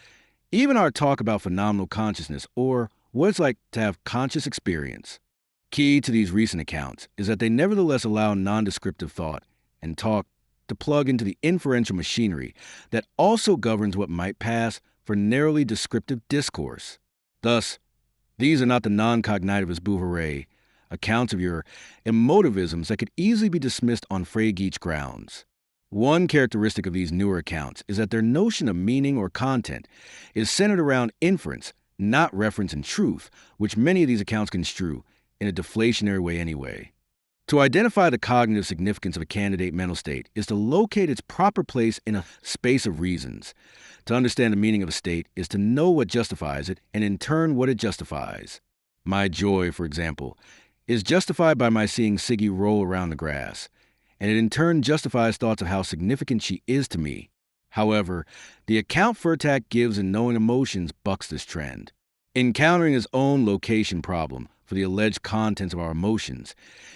Even our talk about phenomenal consciousness, or what it's like to have conscious experience. Key to these recent accounts is that they nevertheless allow non-descriptive thought and talk to plug into the inferential machinery that also governs what might pass for narrowly descriptive discourse. Thus, these are not the non-cognitivist bourgeois accounts of your emotivisms that could easily be dismissed on Frege grounds. One characteristic of these newer accounts is that their notion of meaning or content is centered around inference, not reference and truth, which many of these accounts construe in a deflationary way anyway. To identify the cognitive significance of a candidate mental state is to locate its proper place in a space of reasons. To understand the meaning of a state is to know what justifies it, and in turn what it justifies. My joy, for example, is justified by my seeing Siggy roll around the grass, and it in turn justifies thoughts of how significant she is to me. However, the account Furtak gives in Knowing Emotions bucks this trend. Encountering his own location problem for the alleged contents of our emotions,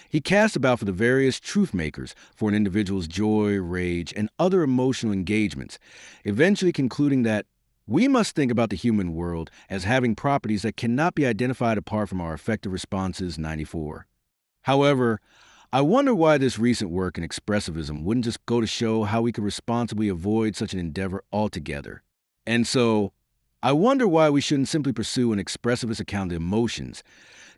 he casts about for the various truth makers for an individual's joy, rage, and other emotional engagements, eventually concluding that we must think about the human world as having properties that cannot be identified apart from our affective responses. 94. However, I wonder why this recent work in expressivism wouldn't just go to show how we could responsibly avoid such an endeavor altogether. And so, I wonder why we shouldn't simply pursue an expressivist account of emotions,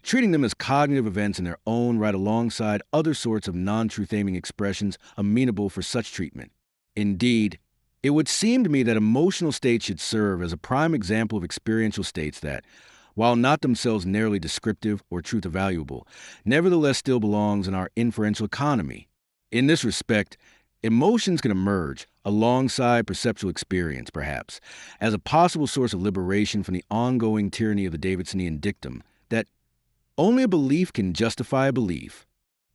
treating them as cognitive events in their own right alongside other sorts of non-truth-aiming expressions amenable for such treatment. Indeed, it would seem to me that emotional states should serve as a prime example of experiential states that, while not themselves narrowly descriptive or truth-evaluable, nevertheless still belongs in our inferential economy. In this respect, emotions can emerge, alongside perceptual experience, perhaps, as a possible source of liberation from the ongoing tyranny of the Davidsonian dictum that only a belief can justify a belief.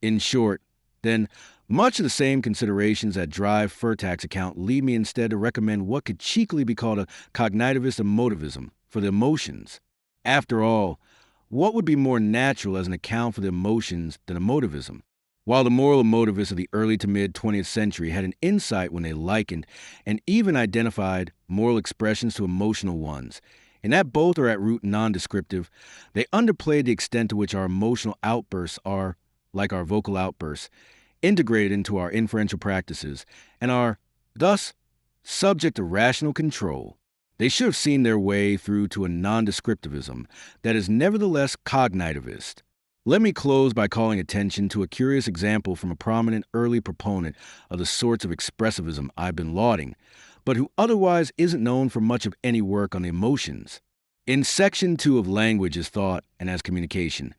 In short, then, much of the same considerations that drive Furtak's account lead me instead to recommend what could cheekily be called a cognitivist emotivism for the emotions. After all, what would be more natural as an account for the emotions than emotivism? While the moral emotivists of the early to mid 20th century had an insight when they likened and even identified moral expressions to emotional ones, and that both are at root non-descriptive, they underplayed the extent to which our emotional outbursts are, like our vocal outbursts, integrated into our inferential practices and are, thus, subject to rational control. They should have seen their way through to a non-descriptivism that is nevertheless cognitivist. Let me close by calling attention to a curious example from a prominent early proponent of the sorts of expressivism I've been lauding, but who otherwise isn't known for much of any work on the emotions. In Section 2 of Language as Thought and as Communication,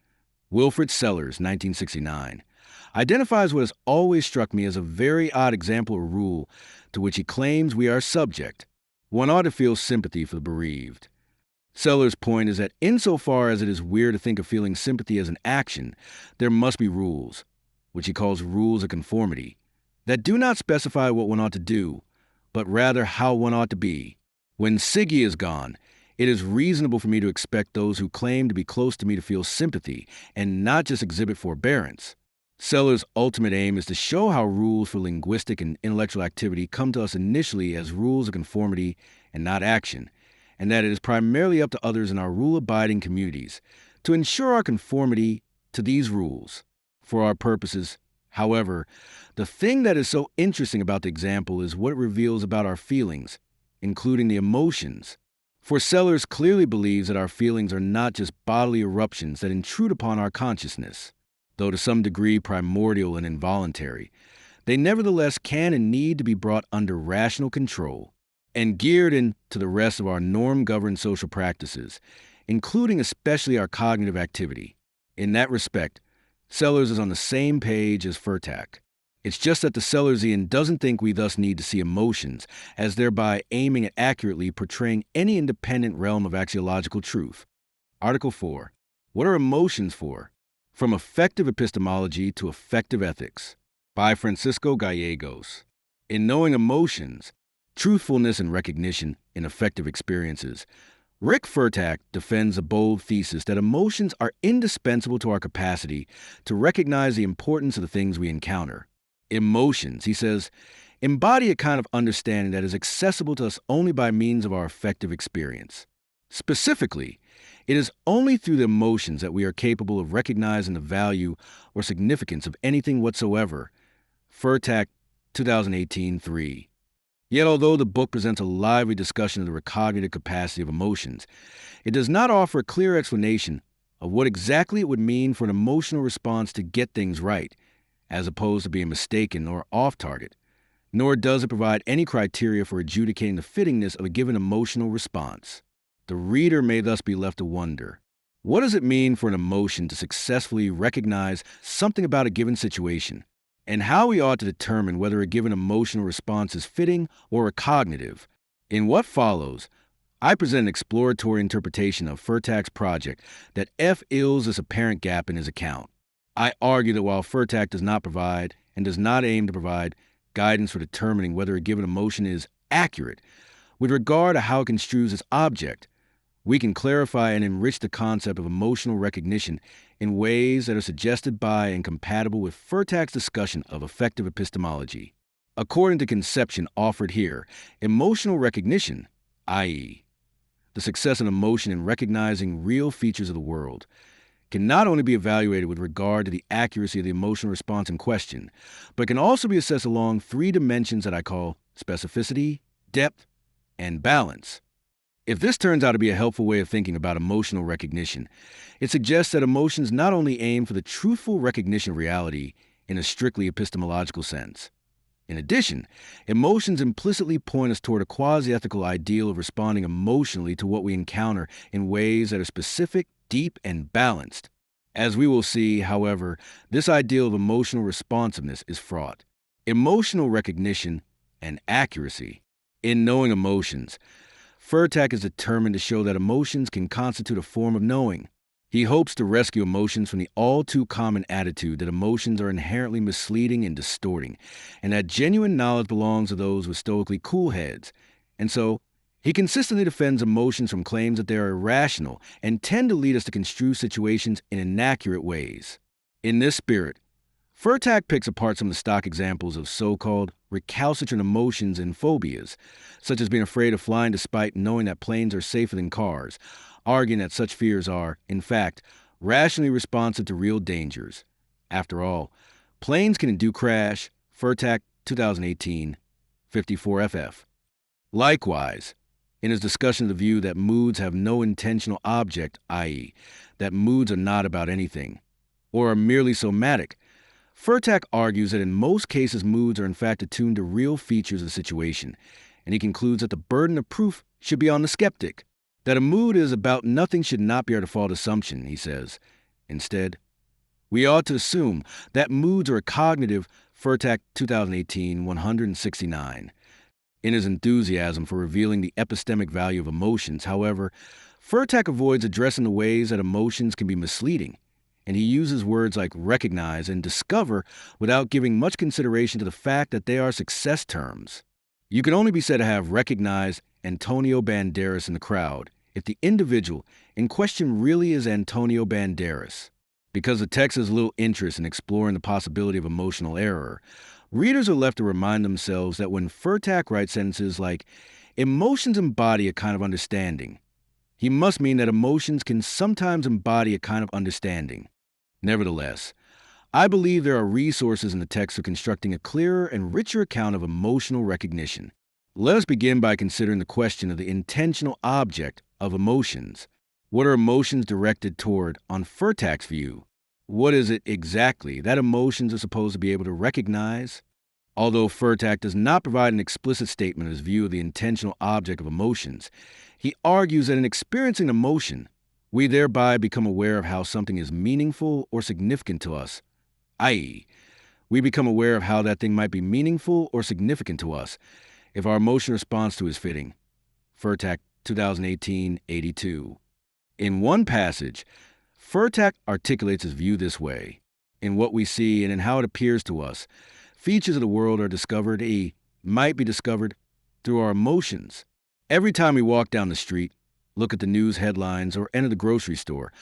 Wilfrid Sellers, 1969, identifies what has always struck me as a very odd example or rule to which he claims we are subject. One ought to feel sympathy for the bereaved. Sellers' point is that insofar as it is weird to think of feeling sympathy as an action, there must be rules, which he calls rules of conformity, that do not specify what one ought to do, but rather how one ought to be. When Siggy is gone, it is reasonable for me to expect those who claim to be close to me to feel sympathy and not just exhibit forbearance. Sellers' ultimate aim is to show how rules for linguistic and intellectual activity come to us initially as rules of conformity and not action, and that it is primarily up to others in our rule-abiding communities to ensure our conformity to these rules. For our purposes, however, the thing that is so interesting about the example is what it reveals about our feelings, including the emotions. For Sellers clearly believes that our feelings are not just bodily eruptions that intrude upon our consciousness. Though to some degree primordial and involuntary, they nevertheless can and need to be brought under rational control and geared into the rest of our norm-governed social practices, including especially our cognitive activity. In that respect, Sellers is on the same page as Furtak. It's just that the Sellersian doesn't think we thus need to see emotions, as thereby aiming at accurately portraying any independent realm of axiological truth. Article 4. What are emotions for? From Effective Epistemology to Effective Ethics, by Francisco Gallegos. In Knowing Emotions, Truthfulness and Recognition in Effective Experiences, Rick Furtak defends a bold thesis that emotions are indispensable to our capacity to recognize the importance of the things we encounter. Emotions, he says, embody a kind of understanding that is accessible to us only by means of our effective experience. Specifically, it is only through the emotions that we are capable of recognizing the value or significance of anything whatsoever. Furtak, 2018-3. Yet although the book presents a lively discussion of the recognitive capacity of emotions, it does not offer a clear explanation of what exactly it would mean for an emotional response to get things right, as opposed to being mistaken or off target, nor does it provide any criteria for adjudicating the fittingness of a given emotional response. The reader may thus be left to wonder, What does it mean for an emotion to successfully recognize something about a given situation? And how we ought to determine whether a given emotional response is fitting or a cognitive. In what follows, I present an exploratory interpretation of Furtak's project that fills this apparent gap in his account. I argue that while Furtak does not provide and does not aim to provide guidance for determining whether a given emotion is accurate with regard to how it construes its object, we can clarify and enrich the concept of emotional recognition in ways that are suggested by and compatible with Furtak's discussion of affective epistemology. According to conception offered here, emotional recognition, i.e., the success of emotion in recognizing real features of the world, can not only be evaluated with regard to the accuracy of the emotional response in question, but can also be assessed along three dimensions that I call specificity, depth, and balance. If this turns out to be a helpful way of thinking about emotional recognition, it suggests that emotions not only aim for the truthful recognition of reality in a strictly epistemological sense. In addition, emotions implicitly point us toward a quasi-ethical ideal of responding emotionally to what we encounter in ways that are specific, deep, and balanced. As we will see, however, this ideal of emotional responsiveness is fraught. Emotional recognition and accuracy. In knowing emotions, Furtak is determined to show that emotions can constitute a form of knowing. He hopes to rescue emotions from the all-too-common attitude that emotions are inherently misleading and distorting, and that genuine knowledge belongs to those with stoically cool heads. And so, he consistently defends emotions from claims that they are irrational and tend to lead us to construe situations in inaccurate ways. In this spirit, Furtak picks apart some of the stock examples of so-called recalcitrant emotions and phobias, such as being afraid of flying despite knowing that planes are safer than cars, arguing that such fears are, in fact, rationally responsive to real dangers. After all, planes can and do crash, Furtak 2018, 54FF. Likewise, in his discussion of the view that moods have no intentional object, i.e., that moods are not about anything, or are merely somatic, Furtak argues that in most cases moods are in fact attuned to real features of the situation, and he concludes that the burden of proof should be on the skeptic. That a mood is about nothing should not be our default assumption, he says. Instead, we ought to assume that moods are a cognitive, Furtak 2018, 169. In his enthusiasm for revealing the epistemic value of emotions, however, Furtak avoids addressing the ways that emotions can be misleading, and he uses words like recognize and discover without giving much consideration to the fact that they are success terms. You can only be said to have recognized Antonio Banderas in the crowd if the individual in question really is Antonio Banderas. Because the text has little interest in exploring the possibility of emotional error, readers are left to remind themselves that when Furtak writes sentences like, emotions embody a kind of understanding, he must mean that emotions can sometimes embody a kind of understanding. Nevertheless, I believe there are resources in the text for constructing a clearer and richer account of emotional recognition. Let us begin by considering the question of the intentional object of emotions. What are emotions directed toward on Furtak's view? What is it exactly that emotions are supposed to be able to recognize? Although Furtak does not provide an explicit statement of his view of the intentional object of emotions, he argues that in experiencing emotion, we thereby become aware of how something is meaningful or significant to us, i.e., we become aware of how that thing might be meaningful or significant to us if our emotional response to is fitting. Furtak 2018-82. In one passage, Furtak articulates his view this way. In what we see and in how it appears to us, features of the world are discovered, might be discovered, through our emotions. Every time we walk down the street, look at the news headlines, or enter the grocery store,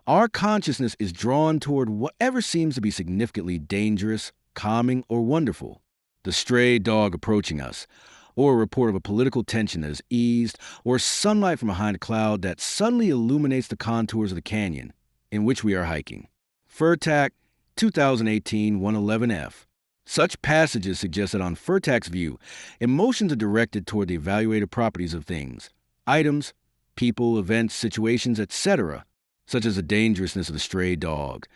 our consciousness is drawn toward whatever seems to be significantly dangerous, calming, or wonderful. The stray dog approaching us, or a report of a political tension that is eased, or sunlight from behind a cloud that suddenly illuminates the contours of the canyon in which we are hiking. Furtak 2018-111F. Such passages suggest that on Furtak's view, emotions are directed toward the evaluated properties of things, items, people, events, situations, etc., such as the dangerousness of the stray dog,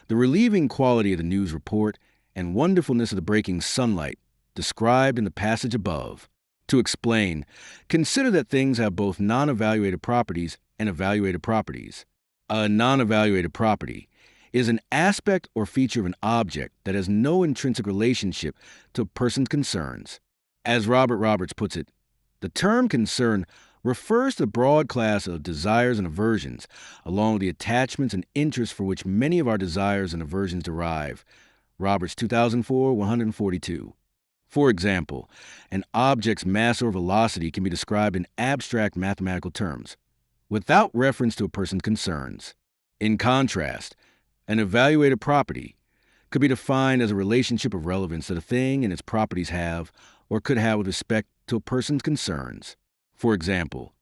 the relieving quality of the news report, and wonderfulness of the breaking sunlight, described in the passage above. To explain, consider that things have both non-evaluated properties and evaluated properties. A non-evaluated property is an aspect or feature of an object that has no intrinsic relationship to a person's concerns. As Robert Roberts puts it, the term concern refers to the broad class of desires and aversions, along with the attachments and interests for which many of our desires and aversions derive. Roberts 2004, 142. For example, an object's mass or velocity can be described in abstract mathematical terms, without reference to a person's concerns. In contrast, an evaluated property could be defined as a relationship of relevance that a thing and its properties have or could have with respect to a person's concerns. For example,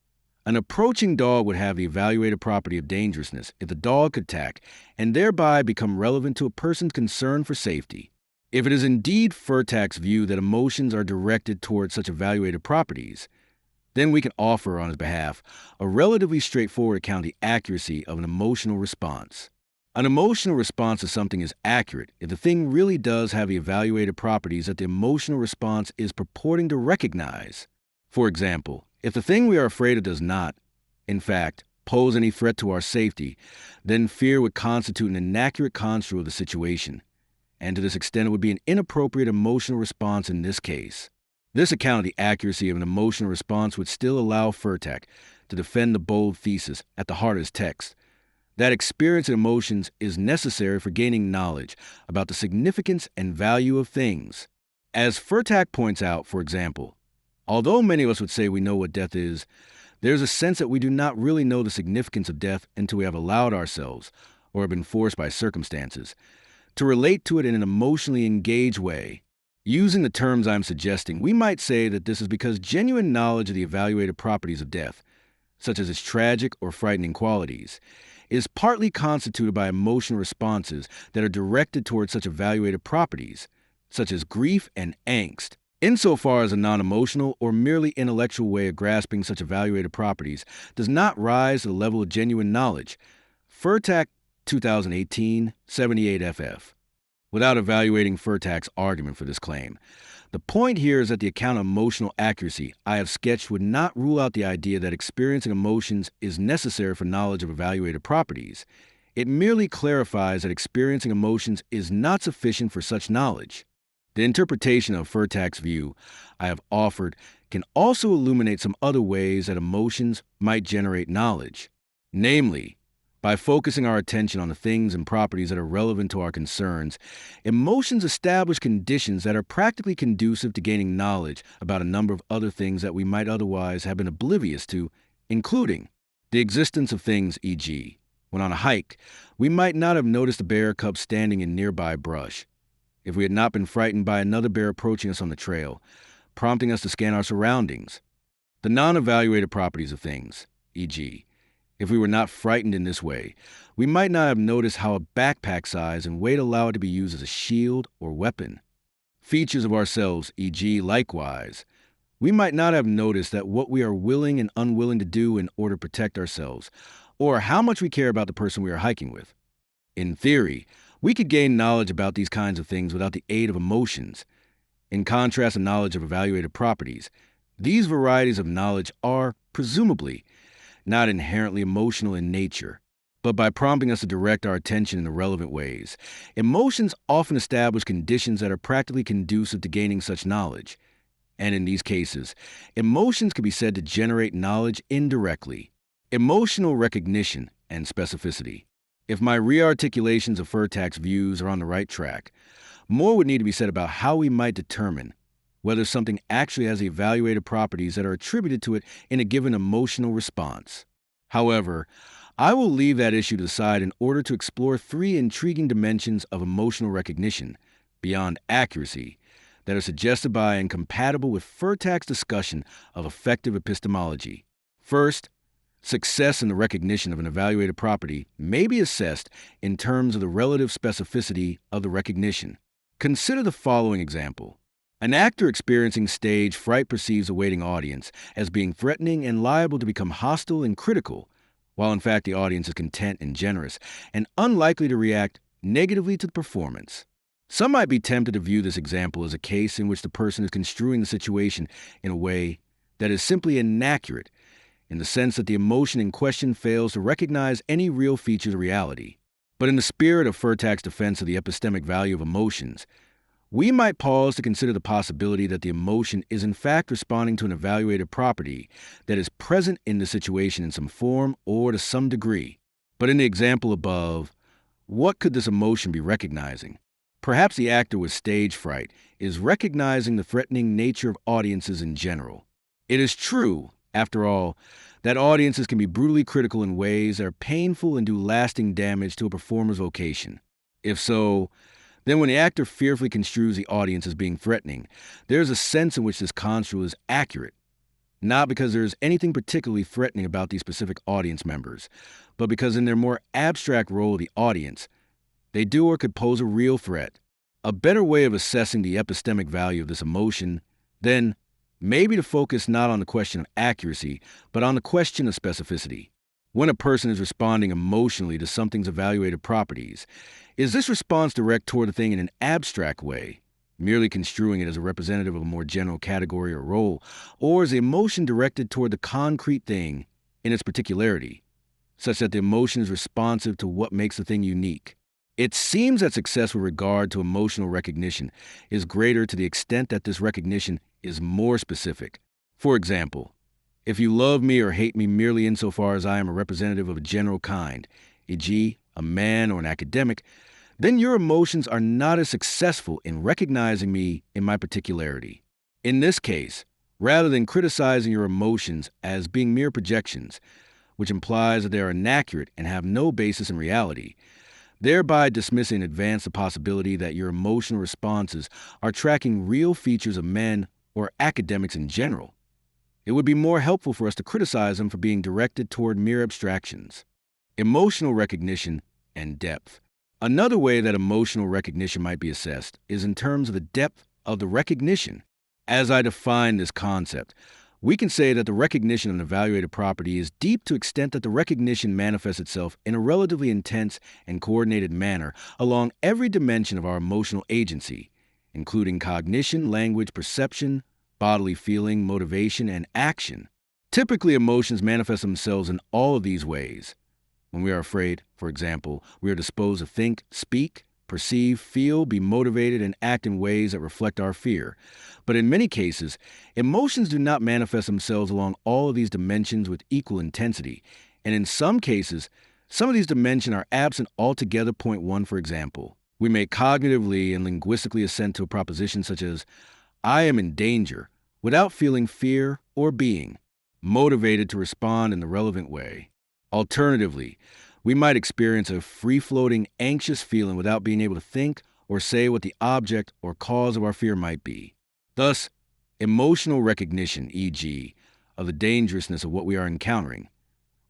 an approaching dog would have the evaluated property of dangerousness if the dog could attack and thereby become relevant to a person's concern for safety. If it is indeed Furtak's view that emotions are directed towards such evaluated properties, then we can offer on his behalf a relatively straightforward account of the accuracy of an emotional response. An emotional response to something is accurate if the thing really does have the evaluated properties that the emotional response is purporting to recognize. For example, if the thing we are afraid of does not, in fact, pose any threat to our safety, then fear would constitute an inaccurate construct of the situation, and to this extent it would be an inappropriate emotional response in this case. This account of the accuracy of an emotional response would still allow Furtak to defend the bold thesis at the heart of his text, that experience and emotions is necessary for gaining knowledge about the significance and value of things. As Furtak points out, for example, although many of us would say we know what death is, there's a sense that we do not really know the significance of death until we have allowed ourselves, or have been forced by circumstances, to relate to it in an emotionally engaged way. Using the terms I'm suggesting, we might say that this is because genuine knowledge of the evaluated properties of death, such as its tragic or frightening qualities, is partly constituted by emotional responses that are directed towards such evaluated properties, such as grief and angst. Insofar as a non-emotional or merely intellectual way of grasping such evaluated properties does not rise to the level of genuine knowledge, Furtak 2018, 78 FF. Without evaluating Furtak's argument for this claim, the point here is that the account of emotional accuracy I have sketched would not rule out the idea that experiencing emotions is necessary for knowledge of evaluated properties. It merely clarifies that experiencing emotions is not sufficient for such knowledge. The interpretation of Furtak's view I have offered can also illuminate some other ways that emotions might generate knowledge, namely, by focusing our attention on the things and properties that are relevant to our concerns, emotions establish conditions that are practically conducive to gaining knowledge about a number of other things that we might otherwise have been oblivious to, including the existence of things, e.g., when on a hike, we might not have noticed a bear cub standing in nearby brush, if we had not been frightened by another bear approaching us on the trail, prompting us to scan our surroundings. The non-evaluated properties of things, e.g., if we were not frightened in this way, we might not have noticed how a backpack size and weight allow it to be used as a shield or weapon. Features of ourselves, e.g., likewise, we might not have noticed that what we are willing and unwilling to do in order to protect ourselves, or how much we care about the person we are hiking with. In theory, we could gain knowledge about these kinds of things without the aid of emotions. In contrast to knowledge of evaluated properties, these varieties of knowledge are, presumably, not inherently emotional in nature, but by prompting us to direct our attention in the relevant ways. Emotions often establish conditions that are practically conducive to gaining such knowledge, and in these cases, emotions can be said to generate knowledge indirectly. Emotional recognition and specificity. If my rearticulations of Furtak's views are on the right track, more would need to be said about how we might determine whether something actually has the evaluated properties that are attributed to it in a given emotional response. However, I will leave that issue to the side in order to explore three intriguing dimensions of emotional recognition, beyond accuracy, that are suggested by and compatible with Furtak's discussion of effective epistemology. First, success in the recognition of an evaluated property may be assessed in terms of the relative specificity of the recognition. Consider the following example. An actor experiencing stage fright perceives a waiting audience as being threatening and liable to become hostile and critical, while in fact the audience is content and generous and unlikely to react negatively to the performance. Some might be tempted to view this example as a case in which the person is construing the situation in a way that is simply inaccurate in the sense that the emotion in question fails to recognize any real features of reality. But in the spirit of Furtak's defense of the epistemic value of emotions, we might pause to consider the possibility that the emotion is in fact responding to an evaluated property that is present in the situation in some form or to some degree. But in the example above, what could this emotion be recognizing? Perhaps the actor with stage fright is recognizing the threatening nature of audiences in general. It is true, after all, that audiences can be brutally critical in ways that are painful and do lasting damage to a performer's vocation. If so, then when the actor fearfully construes the audience as being threatening, there is a sense in which this construal is accurate, not because there is anything particularly threatening about these specific audience members, but because in their more abstract role of the audience, they do or could pose a real threat. A better way of assessing the epistemic value of this emotion, then, may be to focus not on the question of accuracy, but on the question of specificity. When a person is responding emotionally to something's evaluated properties, is this response direct toward the thing in an abstract way, merely construing it as a representative of a more general category or role, or is the emotion directed toward the concrete thing in its particularity, such that the emotion is responsive to what makes the thing unique? It seems that success with regard to emotional recognition is greater to the extent that this recognition is more specific. For example, if you love me or hate me merely insofar as I am a representative of a general kind, e.g., a man or an academic, then your emotions are not as successful in recognizing me in my particularity. In this case, rather than criticizing your emotions as being mere projections, which implies that they are inaccurate and have no basis in reality, thereby dismissing in advance the possibility that your emotional responses are tracking real features of men or academics in general, it would be more helpful for us to criticize them for being directed toward mere abstractions. Emotional recognition and depth. Another way that emotional recognition might be assessed is in terms of the depth of the recognition. As I define this concept, we can say that the recognition of an evaluated property is deep to the extent that the recognition manifests itself in a relatively intense and coordinated manner along every dimension of our emotional agency, including cognition, language, perception, bodily feeling, motivation, and action. Typically, emotions manifest themselves in all of these ways. When we are afraid, for example, we are disposed to think, speak, perceive, feel, be motivated, and act in ways that reflect our fear. But in many cases, emotions do not manifest themselves along all of these dimensions with equal intensity, and in some cases, some of these dimensions are absent altogether. Point one, for example. We may cognitively and linguistically assent to a proposition such as, I am in danger, without feeling fear or being motivated to respond in the relevant way. Alternatively, we might experience a free-floating, anxious feeling without being able to think or say what the object or cause of our fear might be. Thus, emotional recognition, e.g., of the dangerousness of what we are encountering,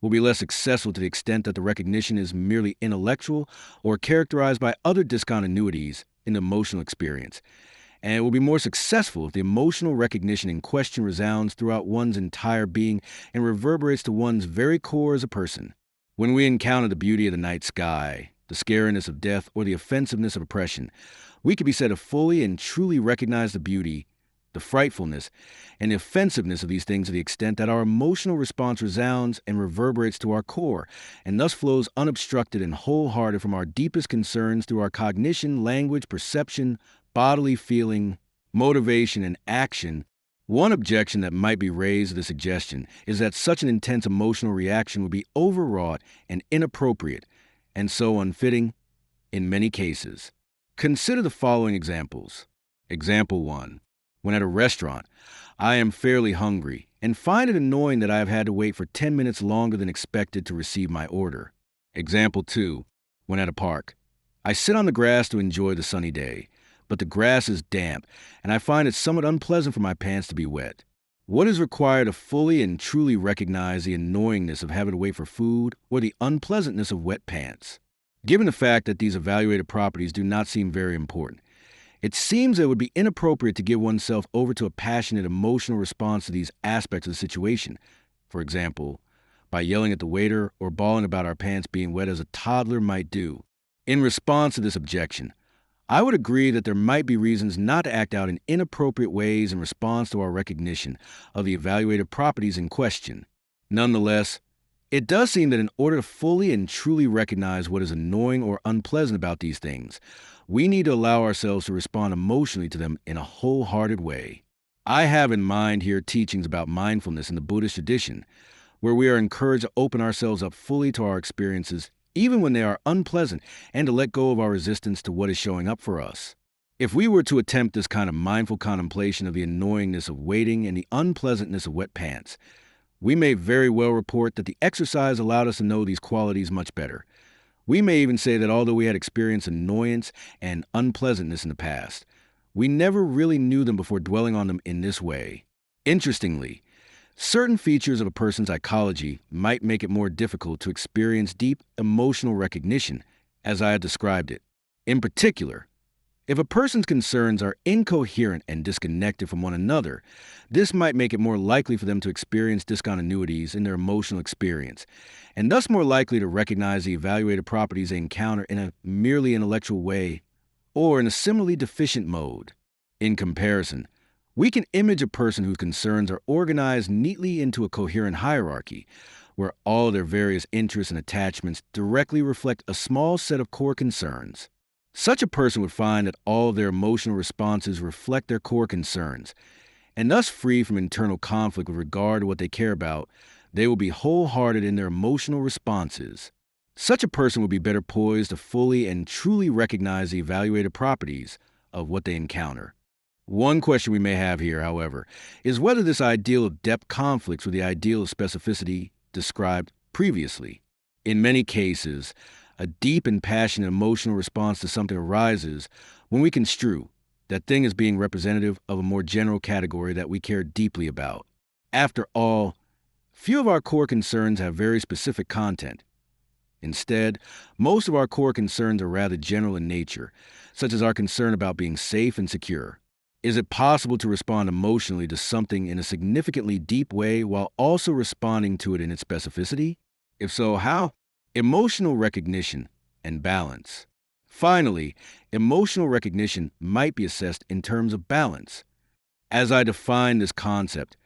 will be less successful to the extent that the recognition is merely intellectual or characterized by other discontinuities in the emotional experience, and it will be more successful if the emotional recognition in question resounds throughout one's entire being and reverberates to one's very core as a person. When we encounter the beauty of the night sky, the scariness of death, or the offensiveness of oppression, we can be said to fully and truly recognize the beauty, the frightfulness, and the offensiveness of these things to the extent that our emotional response resounds and reverberates to our core, and thus flows unobstructed and wholehearted from our deepest concerns through our cognition, language, perception, bodily feeling, motivation, and action. One objection that might be raised to the suggestion is that such an intense emotional reaction would be overwrought and inappropriate, and so unfitting in many cases. Consider the following examples. Example 1. When at a restaurant, I am fairly hungry and find it annoying that I have had to wait for 10 minutes longer than expected to receive my order. Example 2. When at a park, I sit on the grass to enjoy the sunny day, but the grass is damp, and I find it somewhat unpleasant for my pants to be wet. What is required to fully and truly recognize the annoyingness of having to wait for food or the unpleasantness of wet pants? Given the fact that these evaluated properties do not seem very important, it seems that it would be inappropriate to give oneself over to a passionate emotional response to these aspects of the situation. For example, by yelling at the waiter or bawling about our pants being wet as a toddler might do. In response to this objection, I would agree that there might be reasons not to act out in inappropriate ways in response to our recognition of the evaluated properties in question. Nonetheless, it does seem that in order to fully and truly recognize what is annoying or unpleasant about these things, we need to allow ourselves to respond emotionally to them in a wholehearted way. I have in mind here teachings about mindfulness in the Buddhist tradition, where we are encouraged to open ourselves up fully to our experiences, even when they are unpleasant, and to let go of our resistance to what is showing up for us. If we were to attempt this kind of mindful contemplation of the annoyingness of waiting and the unpleasantness of wet pants, we may very well report that the exercise allowed us to know these qualities much better. We may even say that although we had experienced annoyance and unpleasantness in the past, we never really knew them before dwelling on them in this way. Interestingly, certain features of a person's psychology might make it more difficult to experience deep emotional recognition, as I have described it. In particular, if a person's concerns are incoherent and disconnected from one another, this might make it more likely for them to experience discontinuities in their emotional experience, and thus more likely to recognize the evaluated properties they encounter in a merely intellectual way or in a similarly deficient mode. In comparison, we can image a person whose concerns are organized neatly into a coherent hierarchy, where all their various interests and attachments directly reflect a small set of core concerns. Such a person would find that all their emotional responses reflect their core concerns, and thus free from internal conflict with regard to what they care about, they will be wholehearted in their emotional responses. Such a person will be better poised to fully and truly recognize the evaluated properties of what they encounter. One question we may have here, however, is whether this ideal of depth conflicts with the ideal of specificity described previously. In many cases, a deep and passionate emotional response to something arises when we construe that thing as being representative of a more general category that we care deeply about. After all, few of our core concerns have very specific content. Instead, most of our core concerns are rather general in nature, such as our concern about being safe and secure. Is it possible to respond emotionally to something in a significantly deep way while also responding to it in its specificity? If so, how? Emotional recognition and balance. Finally, emotional recognition might be assessed in terms of balance. As I define this concept,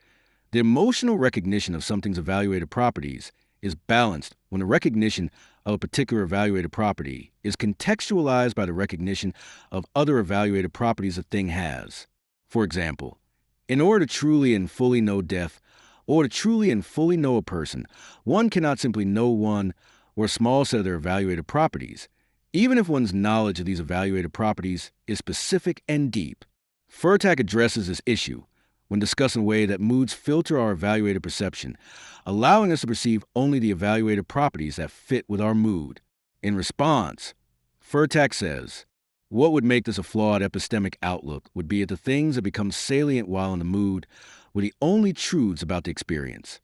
the emotional recognition of something's evaluated properties is balanced when the recognition of a particular evaluated property is contextualized by the recognition of other evaluated properties a thing has. For example, in order to truly and fully know death, or to truly and fully know a person, one cannot simply know one or a small set of their evaluated properties, even if one's knowledge of these evaluated properties is specific and deep. Furtak addresses this issue when discussing a way that moods filter our evaluated perception, allowing us to perceive only the evaluated properties that fit with our mood. In response, Furtak says, what would make this a flawed epistemic outlook would be if the things that become salient while in the mood were the only truths about the experience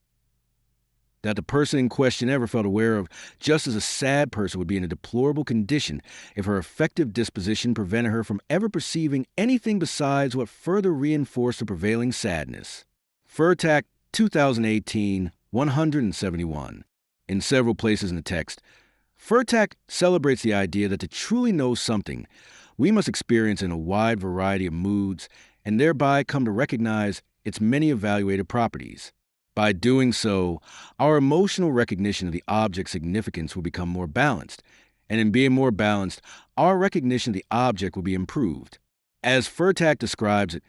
that the person in question ever felt aware of, just as a sad person would be in a deplorable condition if her affective disposition prevented her from ever perceiving anything besides what further reinforced the prevailing sadness. Furtak, 2018, 171. In several places in the text, Furtak celebrates the idea that to truly know something, we must experience in a wide variety of moods and thereby come to recognize its many evaluated properties. By doing so, our emotional recognition of the object's significance will become more balanced, and in being more balanced, our recognition of the object will be improved. As Furtak describes it,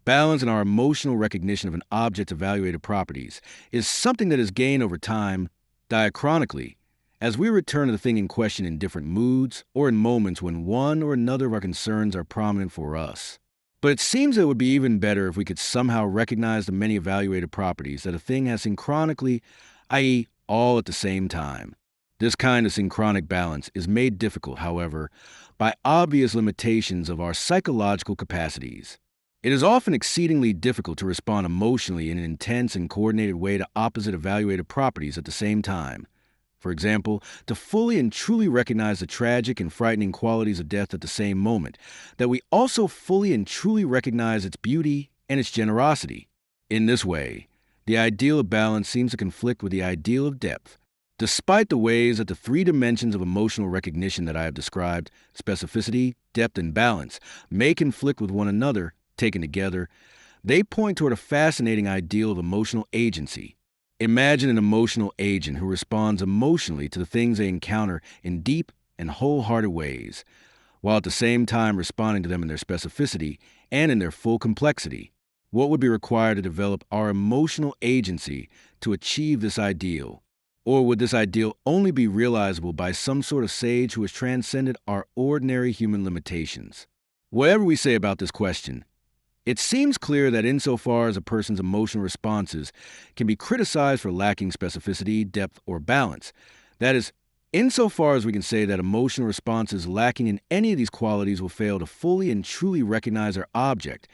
balance in our emotional recognition of an object's evaluated properties is something that is gained over time, diachronically, as we return to the thing in question in different moods or in moments when one or another of our concerns are prominent for us. But it seems that it would be even better if we could somehow recognize the many evaluated properties that a thing has synchronically, i.e., all at the same time. This kind of synchronic balance is made difficult, however, by obvious limitations of our psychological capacities. It is often exceedingly difficult to respond emotionally in an intense and coordinated way to opposite evaluated properties at the same time. For example, to fully and truly recognize the tragic and frightening qualities of death at the same moment, that we also fully and truly recognize its beauty and its generosity. In this way, the ideal of balance seems to conflict with the ideal of depth. Despite the ways that the three dimensions of emotional recognition that I have described, specificity, depth, and balance, may conflict with one another, taken together, they point toward a fascinating ideal of emotional agency. Imagine an emotional agent who responds emotionally to the things they encounter in deep and wholehearted ways, while at the same time responding to them in their specificity and in their full complexity. What would be required to develop our emotional agency to achieve this ideal? Or would this ideal only be realizable by some sort of sage who has transcended our ordinary human limitations? Whatever we say about this question, it seems clear that insofar as a person's emotional responses can be criticized for lacking specificity, depth, or balance, that is, insofar as we can say that emotional responses lacking in any of these qualities will fail to fully and truly recognize our object,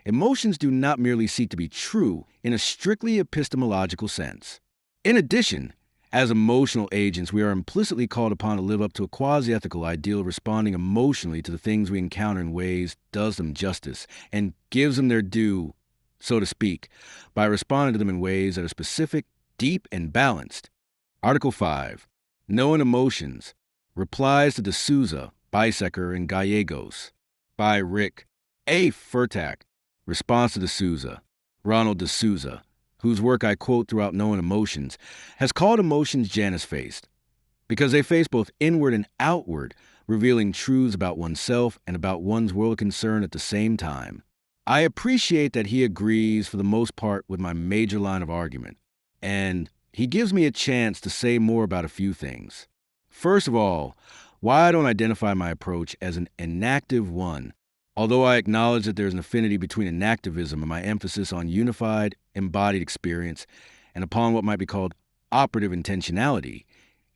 emotions do not merely seek to be true in a strictly epistemological sense. In addition, as emotional agents, we are implicitly called upon to live up to a quasi-ethical ideal of responding emotionally to the things we encounter in ways does them justice and gives them their due, so to speak, by responding to them in ways that are specific, deep, and balanced. Article 5. Knowing Emotions. Replies to D'Souza, Bisecker, and Gallegos. By Rick A. Furtak. Response to D'Souza. Ronald D'Souza, whose work I quote throughout Knowing Emotions, has called emotions Janus-faced, because they face both inward and outward, revealing truths about oneself and about one's world of concern at the same time. I appreciate that he agrees for the most part with my major line of argument, and he gives me a chance to say more about a few things. First of all, why I don't identify my approach as an enactive one. Although I acknowledge that there is an affinity between enactivism and my emphasis on unified, embodied experience and upon what might be called operative intentionality,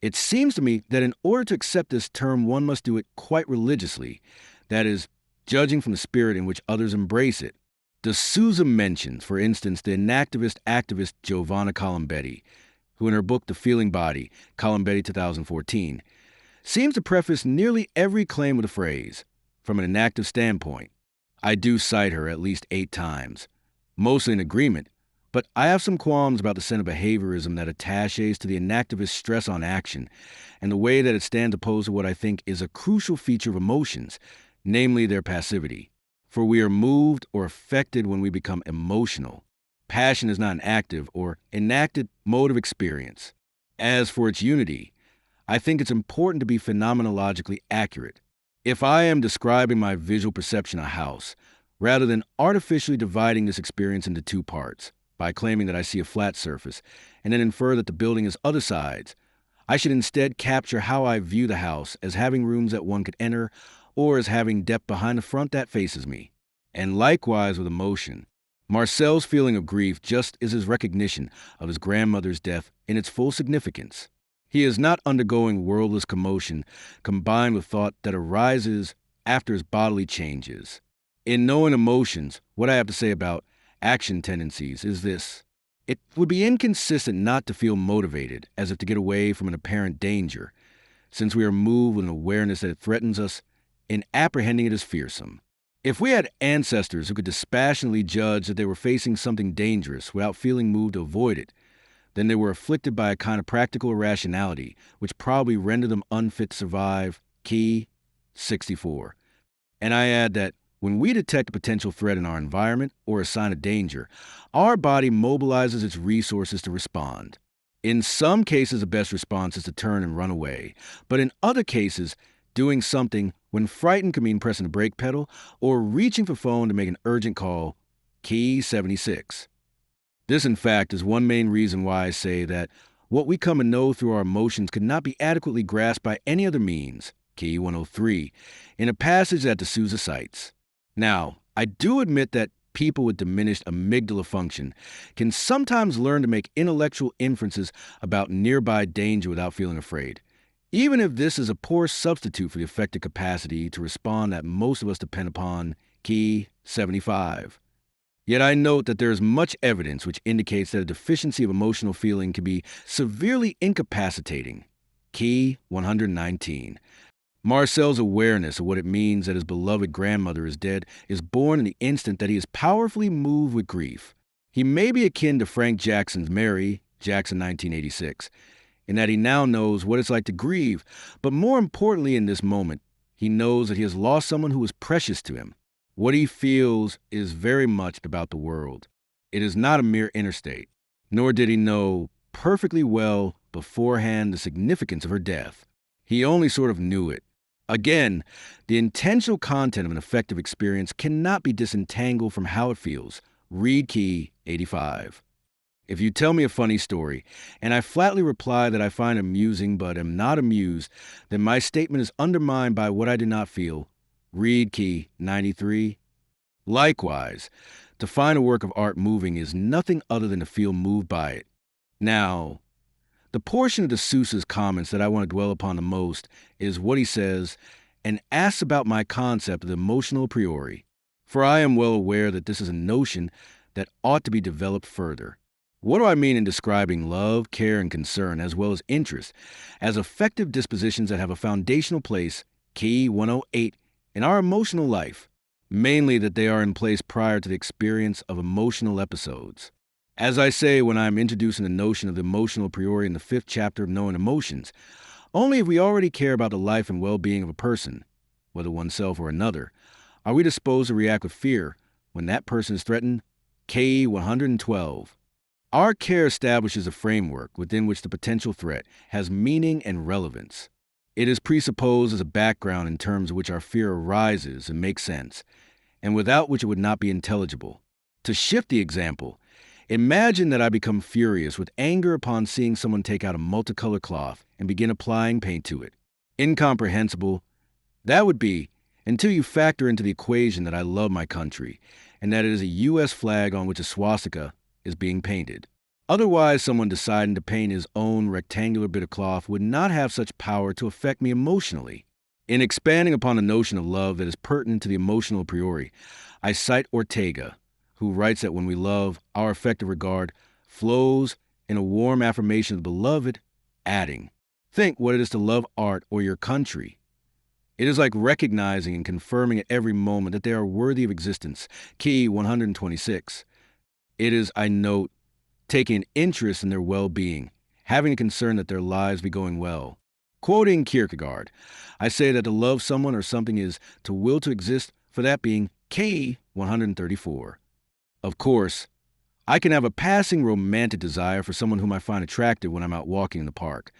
it seems to me that in order to accept this term, one must do it quite religiously, that is, judging from the spirit in which others embrace it. D'Souza mentions, for instance, the enactivist activist Giovanna Colombetti, who in her book The Feeling Body, Colombetti 2014, seems to preface nearly every claim with a phrase, from an enactive standpoint. I do cite her at least 8 times, mostly in agreement, but I have some qualms about the sense of behaviorism that attaches to the enactivist stress on action and the way that it stands opposed to what I think is a crucial feature of emotions, namely their passivity. For we are moved or affected when we become emotional. Passion is not an active or enacted mode of experience. As for its unity, I think it's important to be phenomenologically accurate. If I am describing my visual perception of a house, rather than artificially dividing this experience into 2 parts, by claiming that I see a flat surface, and then infer that the building has other sides, I should instead capture how I view the house as having rooms that one could enter, or as having depth behind the front that faces me. And likewise with emotion. Marcel's feeling of grief just is his recognition of his grandmother's death in its full significance. He is not undergoing worldless commotion combined with thought that arises after his bodily changes. In Knowing Emotions, what I have to say about action tendencies is this. It would be inconsistent not to feel motivated, as if to get away from an apparent danger, since we are moved with an awareness that it threatens us, in apprehending it as fearsome. If we had ancestors who could dispassionately judge that they were facing something dangerous without feeling moved to avoid it, then they were afflicted by a kind of practical irrationality, which probably rendered them unfit to survive. Key 64. And I add that when we detect a potential threat in our environment or a sign of danger, our body mobilizes its resources to respond. In some cases, the best response is to turn and run away, but in other cases, doing something when frightened could mean pressing the brake pedal or reaching for phone to make an urgent call. Key 76. This, in fact, is one main reason why I say that what we come to know through our emotions could not be adequately grasped by any other means, Key 103, in a passage that D'Souza cites. Now, I do admit that people with diminished amygdala function can sometimes learn to make intellectual inferences about nearby danger without feeling afraid, even if this is a poor substitute for the effective capacity to respond that most of us depend upon. Key 75. Yet I note that there is much evidence which indicates that a deficiency of emotional feeling can be severely incapacitating. Key 119. Marcel's awareness of what it means that his beloved grandmother is dead is born in the instant that he is powerfully moved with grief. He may be akin to Frank Jackson's Mary, Jackson 1986, in that he now knows what it's like to grieve, but more importantly in this moment, he knows that he has lost someone who was precious to him. What he feels is very much about the world. It is not a mere interstate, nor did he know perfectly well beforehand the significance of her death. He only sort of knew it. Again, the intentional content of an affective experience cannot be disentangled from how it feels. Read Key 85. If you tell me a funny story, and I flatly reply that I find it amusing but am not amused, then my statement is undermined by what I do not feel. Read Key 93. Likewise, to find a work of art moving is nothing other than to feel moved by it. Now, the portion of de Sousa's comments that I want to dwell upon the most is what he says, and asks about my concept of the emotional a priori, for I am well aware that this is a notion that ought to be developed further. What do I mean in describing love, care, and concern, as well as interest, as affective dispositions that have a foundational place, Key 108, in our emotional life? Mainly that they are in place prior to the experience of emotional episodes. As I say when I am introducing the notion of the emotional a priori in the 5th chapter of Knowing Emotions, only if we already care about the life and well-being of a person, whether oneself or another, are we disposed to react with fear when that person is threatened. K 112. Our care establishes a framework within which the potential threat has meaning and relevance. It is presupposed as a background in terms of which our fear arises and makes sense, and without which it would not be intelligible. To shift the example, imagine that I become furious with anger upon seeing someone take out a multicolored cloth and begin applying paint to it. Incomprehensible, that would be, until you factor into the equation that I love my country and that it is a U.S. flag on which a swastika is being painted. Otherwise, someone deciding to paint his own rectangular bit of cloth would not have such power to affect me emotionally. In expanding upon the notion of love that is pertinent to the emotional a priori, I cite Ortega, who writes that when we love, our affective regard flows in a warm affirmation of the beloved, adding, "Think what it is to love art or your country. It is like recognizing and confirming at every moment that they are worthy of existence." Key 126. It is, I note, taking an interest in their well-being, having a concern that their lives be going well. Quoting Kierkegaard, I say that to love someone or something is to will to exist for that being. K 134. Of course, I can have a passing romantic desire for someone whom I find attractive when I'm out walking in the park,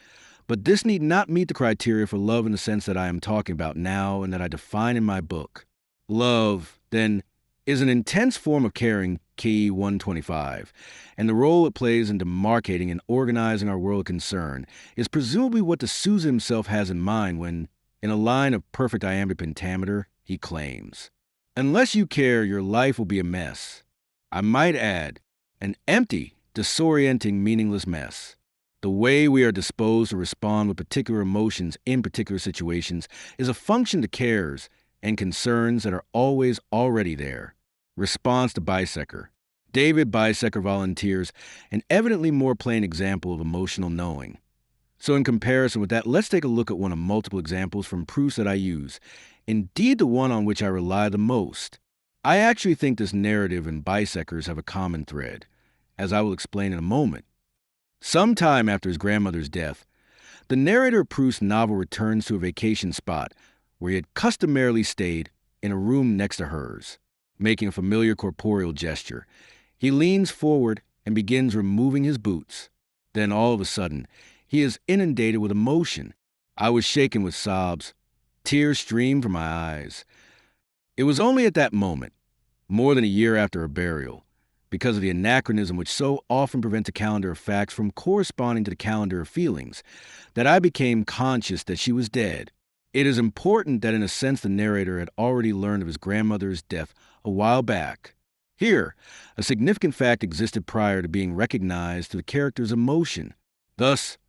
but this need not meet the criteria for love in the sense that I am talking about now and that I define in my book. Love, then, is an intense form of caring, Key 125, and the role it plays in demarcating and organizing our world of concern is presumably what de Sousa himself has in mind when, in a line of perfect iambic pentameter, he claims, "Unless you care, your life will be a mess. I might add, an empty, disorienting, meaningless mess." The way we are disposed to respond with particular emotions in particular situations is a function to cares and concerns that are always already there. Response to Bisecker. David Bisecker volunteers an evidently more plain example of emotional knowing. So in comparison with that, let's take a look at one of multiple examples from proofs that I use, indeed the one on which I rely the most. I actually think this narrative and Bisecker's have a common thread, as I will explain in a moment. Some time after his grandmother's death, the narrator of Proust's novel returns to a vacation spot where he had customarily stayed in a room next to hers. Making a familiar corporeal gesture, he leans forward and begins removing his boots. Then all of a sudden, he is inundated with emotion. I was shaken with sobs. Tears streamed from my eyes. It was only at that moment, more than a year after her burial, because of the anachronism which so often prevents a calendar of facts from corresponding to the calendar of feelings, that I became conscious that she was dead. It is important that in a sense the narrator had already learned of his grandmother's death a while back. Here, a significant fact existed prior to being recognized through the character's emotion. Thus,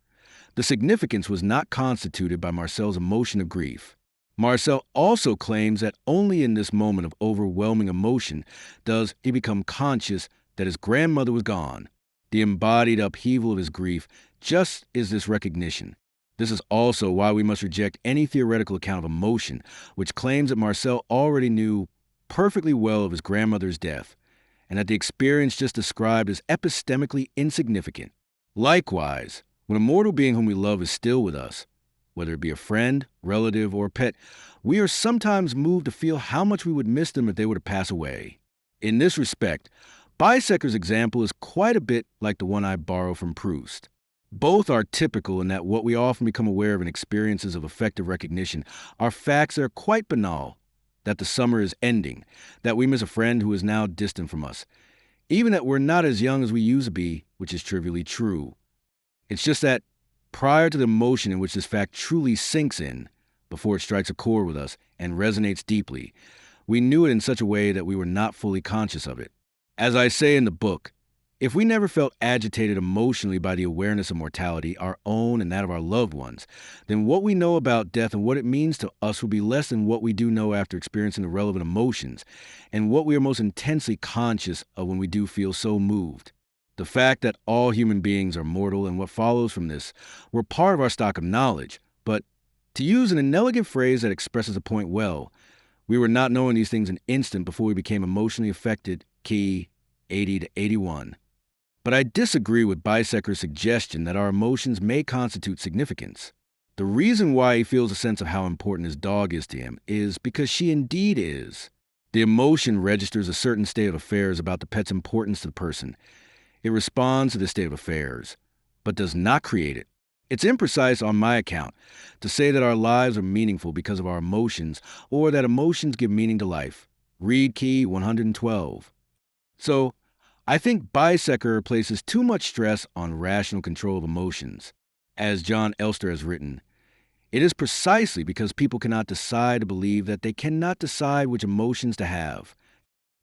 the significance was not constituted by Marcel's emotion of grief. Marcel also claims that only in this moment of overwhelming emotion does he become conscious that his grandmother was gone. The embodied upheaval of his grief just is this recognition. This is also why we must reject any theoretical account of emotion which claims that Marcel already knew perfectly well of his grandmother's death, and that the experience just described is epistemically insignificant. Likewise, when a mortal being whom we love is still with us, whether it be a friend, relative, or pet, we are sometimes moved to feel how much we would miss them if they were to pass away. In this respect, Bisecker's example is quite a bit like the one I borrow from Proust. Both are typical in that what we often become aware of in experiences of affective recognition are facts that are quite banal, that the summer is ending, that we miss a friend who is now distant from us, even that we're not as young as we used to be, which is trivially true. It's just that prior to the emotion in which this fact truly sinks in, before it strikes a chord with us and resonates deeply, we knew it in such a way that we were not fully conscious of it. As I say in the book, if we never felt agitated emotionally by the awareness of mortality, our own and that of our loved ones, then what we know about death and what it means to us will be less than what we do know after experiencing the relevant emotions, and what we are most intensely conscious of when we do feel so moved. The fact that all human beings are mortal and what follows from this were part of our stock of knowledge, but to use an inelegant phrase that expresses a point well, we were not knowing these things an instant before we became emotionally affected, key 80 to 81. But I disagree with Biseker's suggestion that our emotions may constitute significance. The reason why he feels a sense of how important his dog is to him is because she indeed is. The emotion registers a certain state of affairs about the pet's importance to the person. It responds to this state of affairs, but does not create it. It's imprecise on my account to say that our lives are meaningful because of our emotions or that emotions give meaning to life. Read key 112. So, I think Biseker places too much stress on rational control of emotions. As John Elster has written, it is precisely because people cannot decide to believe that they cannot decide which emotions to have.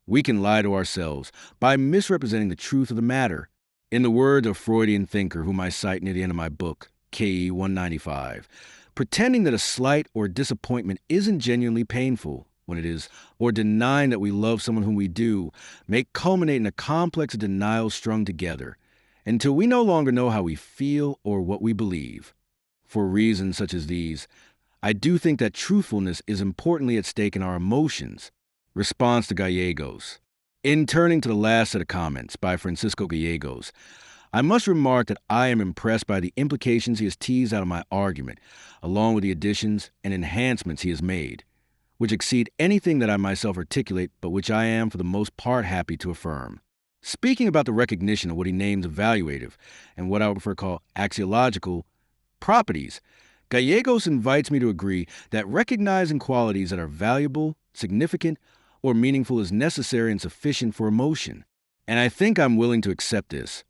We can lie to ourselves by misrepresenting the truth of the matter. In the words of a Freudian thinker whom I cite near the end of my book, KE 195, pretending that a slight or disappointment isn't genuinely painful when it is, or denying that we love someone whom we do, may culminate in a complex of denials strung together, until we no longer know how we feel or what we believe. For reasons such as these, I do think that truthfulness is importantly at stake in our emotions. Response to Gallegos. In turning to the last set of comments by Francisco Gallegos, I must remark that I am impressed by the implications he has teased out of my argument, along with the additions and enhancements he has made, which exceed anything that I myself articulate, but which I am for the most part happy to affirm. Speaking about the recognition of what he names evaluative and what I would prefer to call axiological properties, Gallegos invites me to agree that recognizing qualities that are valuable, significant, or meaningful is necessary and sufficient for emotion. And I think I'm willing to accept this,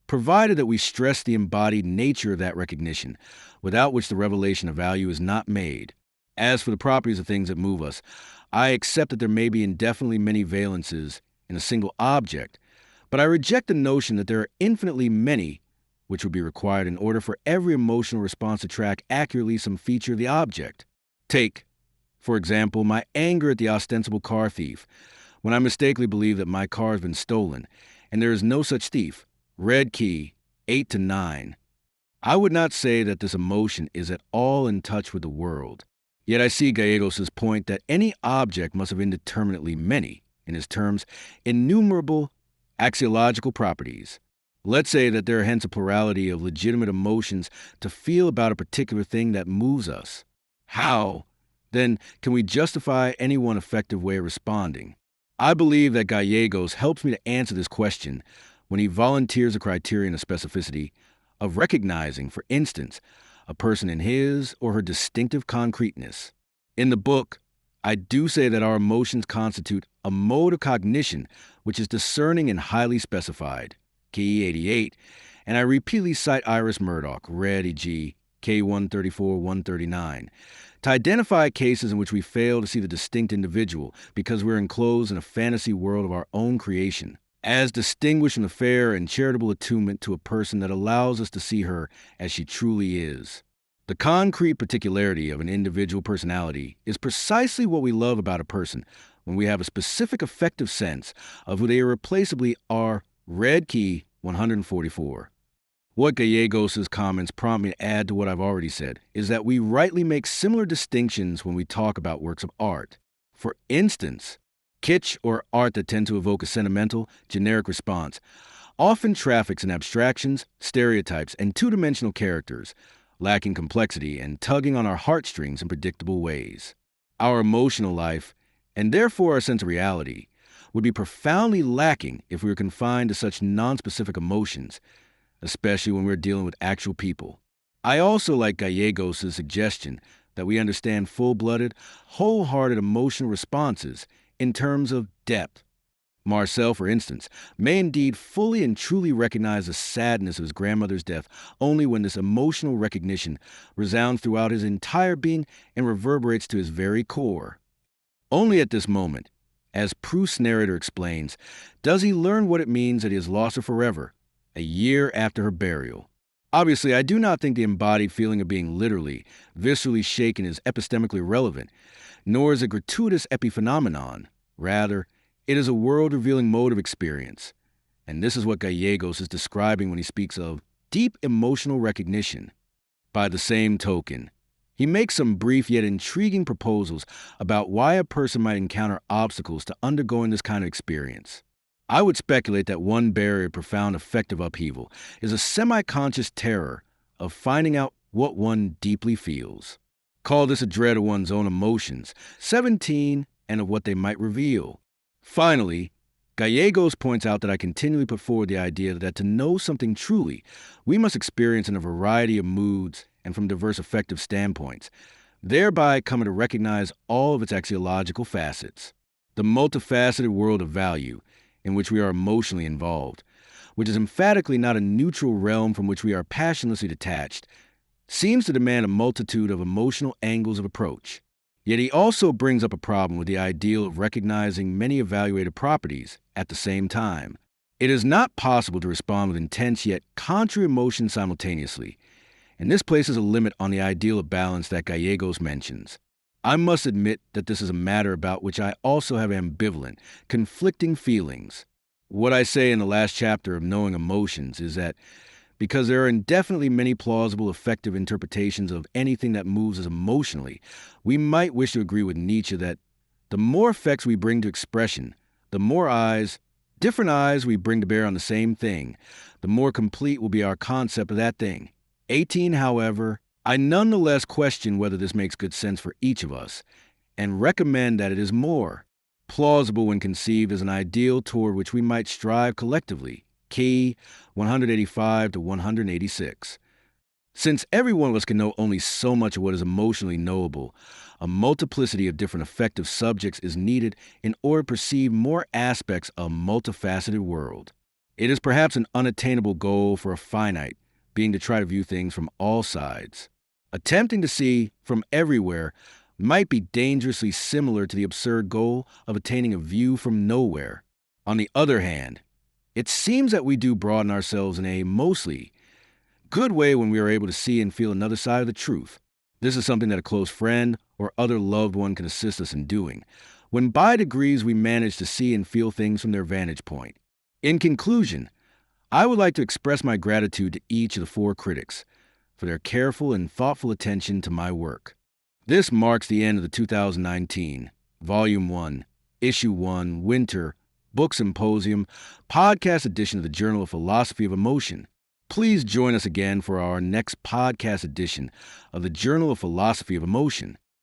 provided that we stress the embodied nature of that recognition, without which the revelation of value is not made. As for the properties of things that move us, I accept that there may be indefinitely many valences in a single object, but I reject the notion that there are infinitely many which would be required in order for every emotional response to track accurately some feature of the object. Take, for example, my anger at the ostensible car thief, when I mistakenly believe that my car has been stolen, and there is no such thief. Red key 8 to 9. I would not say that this emotion is at all in touch with the world. Yet I see Gallegos' point that any object must have indeterminately many, in his terms, innumerable axiological properties. Let's say that there are hence a plurality of legitimate emotions to feel about a particular thing that moves us. How, then, can we justify any one effective way of responding? I believe that Gallegos helps me to answer this question when he volunteers a criterion of specificity, of recognizing, for instance, a person in his or her distinctive concreteness. In the book, I do say that our emotions constitute a mode of cognition which is discerning and highly specified, key 88, and I repeatedly cite Iris Murdoch, red e.g., K134-139, to identify cases in which we fail to see the distinct individual because we're enclosed in a fantasy world of our own creation, as distinguished from the fair and charitable attunement to a person that allows us to see her as she truly is. The concrete particularity of an individual personality is precisely what we love about a person when we have a specific affective sense of who they irreplaceably are. Red key 144. What Gallegos' comments prompt me to add to what I've already said is that we rightly make similar distinctions when we talk about works of art. For instance, kitsch, or art that tend to evoke a sentimental, generic response, often traffics in abstractions, stereotypes, and two-dimensional characters, lacking complexity and tugging on our heartstrings in predictable ways. Our emotional life, and therefore our sense of reality, would be profoundly lacking if we were confined to such nonspecific emotions, especially when we're dealing with actual people. I also like Gallegos' suggestion that we understand full-blooded, wholehearted emotional responses in terms of depth. Marcel, for instance, may indeed fully and truly recognize the sadness of his grandmother's death only when this emotional recognition resounds throughout his entire being and reverberates to his very core. Only at this moment, as Proust's narrator explains, does he learn what it means that he has lost her forever, a year after her burial. Obviously, I do not think the embodied feeling of being literally, viscerally shaken is epistemically relevant, nor is it a gratuitous epiphenomenon. Rather, it is a world-revealing mode of experience. And this is what Gallegos is describing when he speaks of deep emotional recognition. By the same token, he makes some brief yet intriguing proposals about why a person might encounter obstacles to undergoing this kind of experience. I would speculate that one barrier of profound affective upheaval is a semi-conscious terror of finding out what one deeply feels. Call this a dread of one's own emotions, 17, and of what they might reveal. Finally, Gallegos points out that I continually put forward the idea that to know something truly, we must experience in a variety of moods and from diverse affective standpoints, thereby coming to recognize all of its axiological facets. The multifaceted world of value in which we are emotionally involved, which is emphatically not a neutral realm from which we are passionlessly detached, seems to demand a multitude of emotional angles of approach. Yet he also brings up a problem with the ideal of recognizing many evaluated properties at the same time. It is not possible to respond with intense yet contrary emotions simultaneously, and this places a limit on the ideal of balance that Gallegos mentions. I must admit that this is a matter about which I also have ambivalent, conflicting feelings. What I say in the last chapter of Knowing Emotions is that because there are indefinitely many plausible, effective interpretations of anything that moves us emotionally, we might wish to agree with Nietzsche that the more effects we bring to expression, the more different eyes we bring to bear on the same thing, the more complete will be our concept of that thing. 18, however, I nonetheless question whether this makes good sense for each of us, and recommend that it is more plausible when conceived as an ideal toward which we might strive collectively. Key 185 to 186. Since every one of us can know only so much of what is emotionally knowable, a multiplicity of different affective subjects is needed in order to perceive more aspects of a multifaceted world. It is perhaps an unattainable goal for a finite being to try to view things from all sides. Attempting to see from everywhere might be dangerously similar to the absurd goal of attaining a view from nowhere. On the other hand, it seems that we do broaden ourselves in a mostly good way when we are able to see and feel another side of the truth. This is something that a close friend or other loved one can assist us in doing, when by degrees we manage to see and feel things from their vantage point. In conclusion, I would like to express my gratitude to each of the 4 critics for their careful and thoughtful attention to my work. This marks the end of the 2019 Volume 1, Issue 1, Winter, Book Symposium, podcast edition of the Journal of Philosophy of Emotion. Please join us again for our next podcast edition of the Journal of Philosophy of Emotion.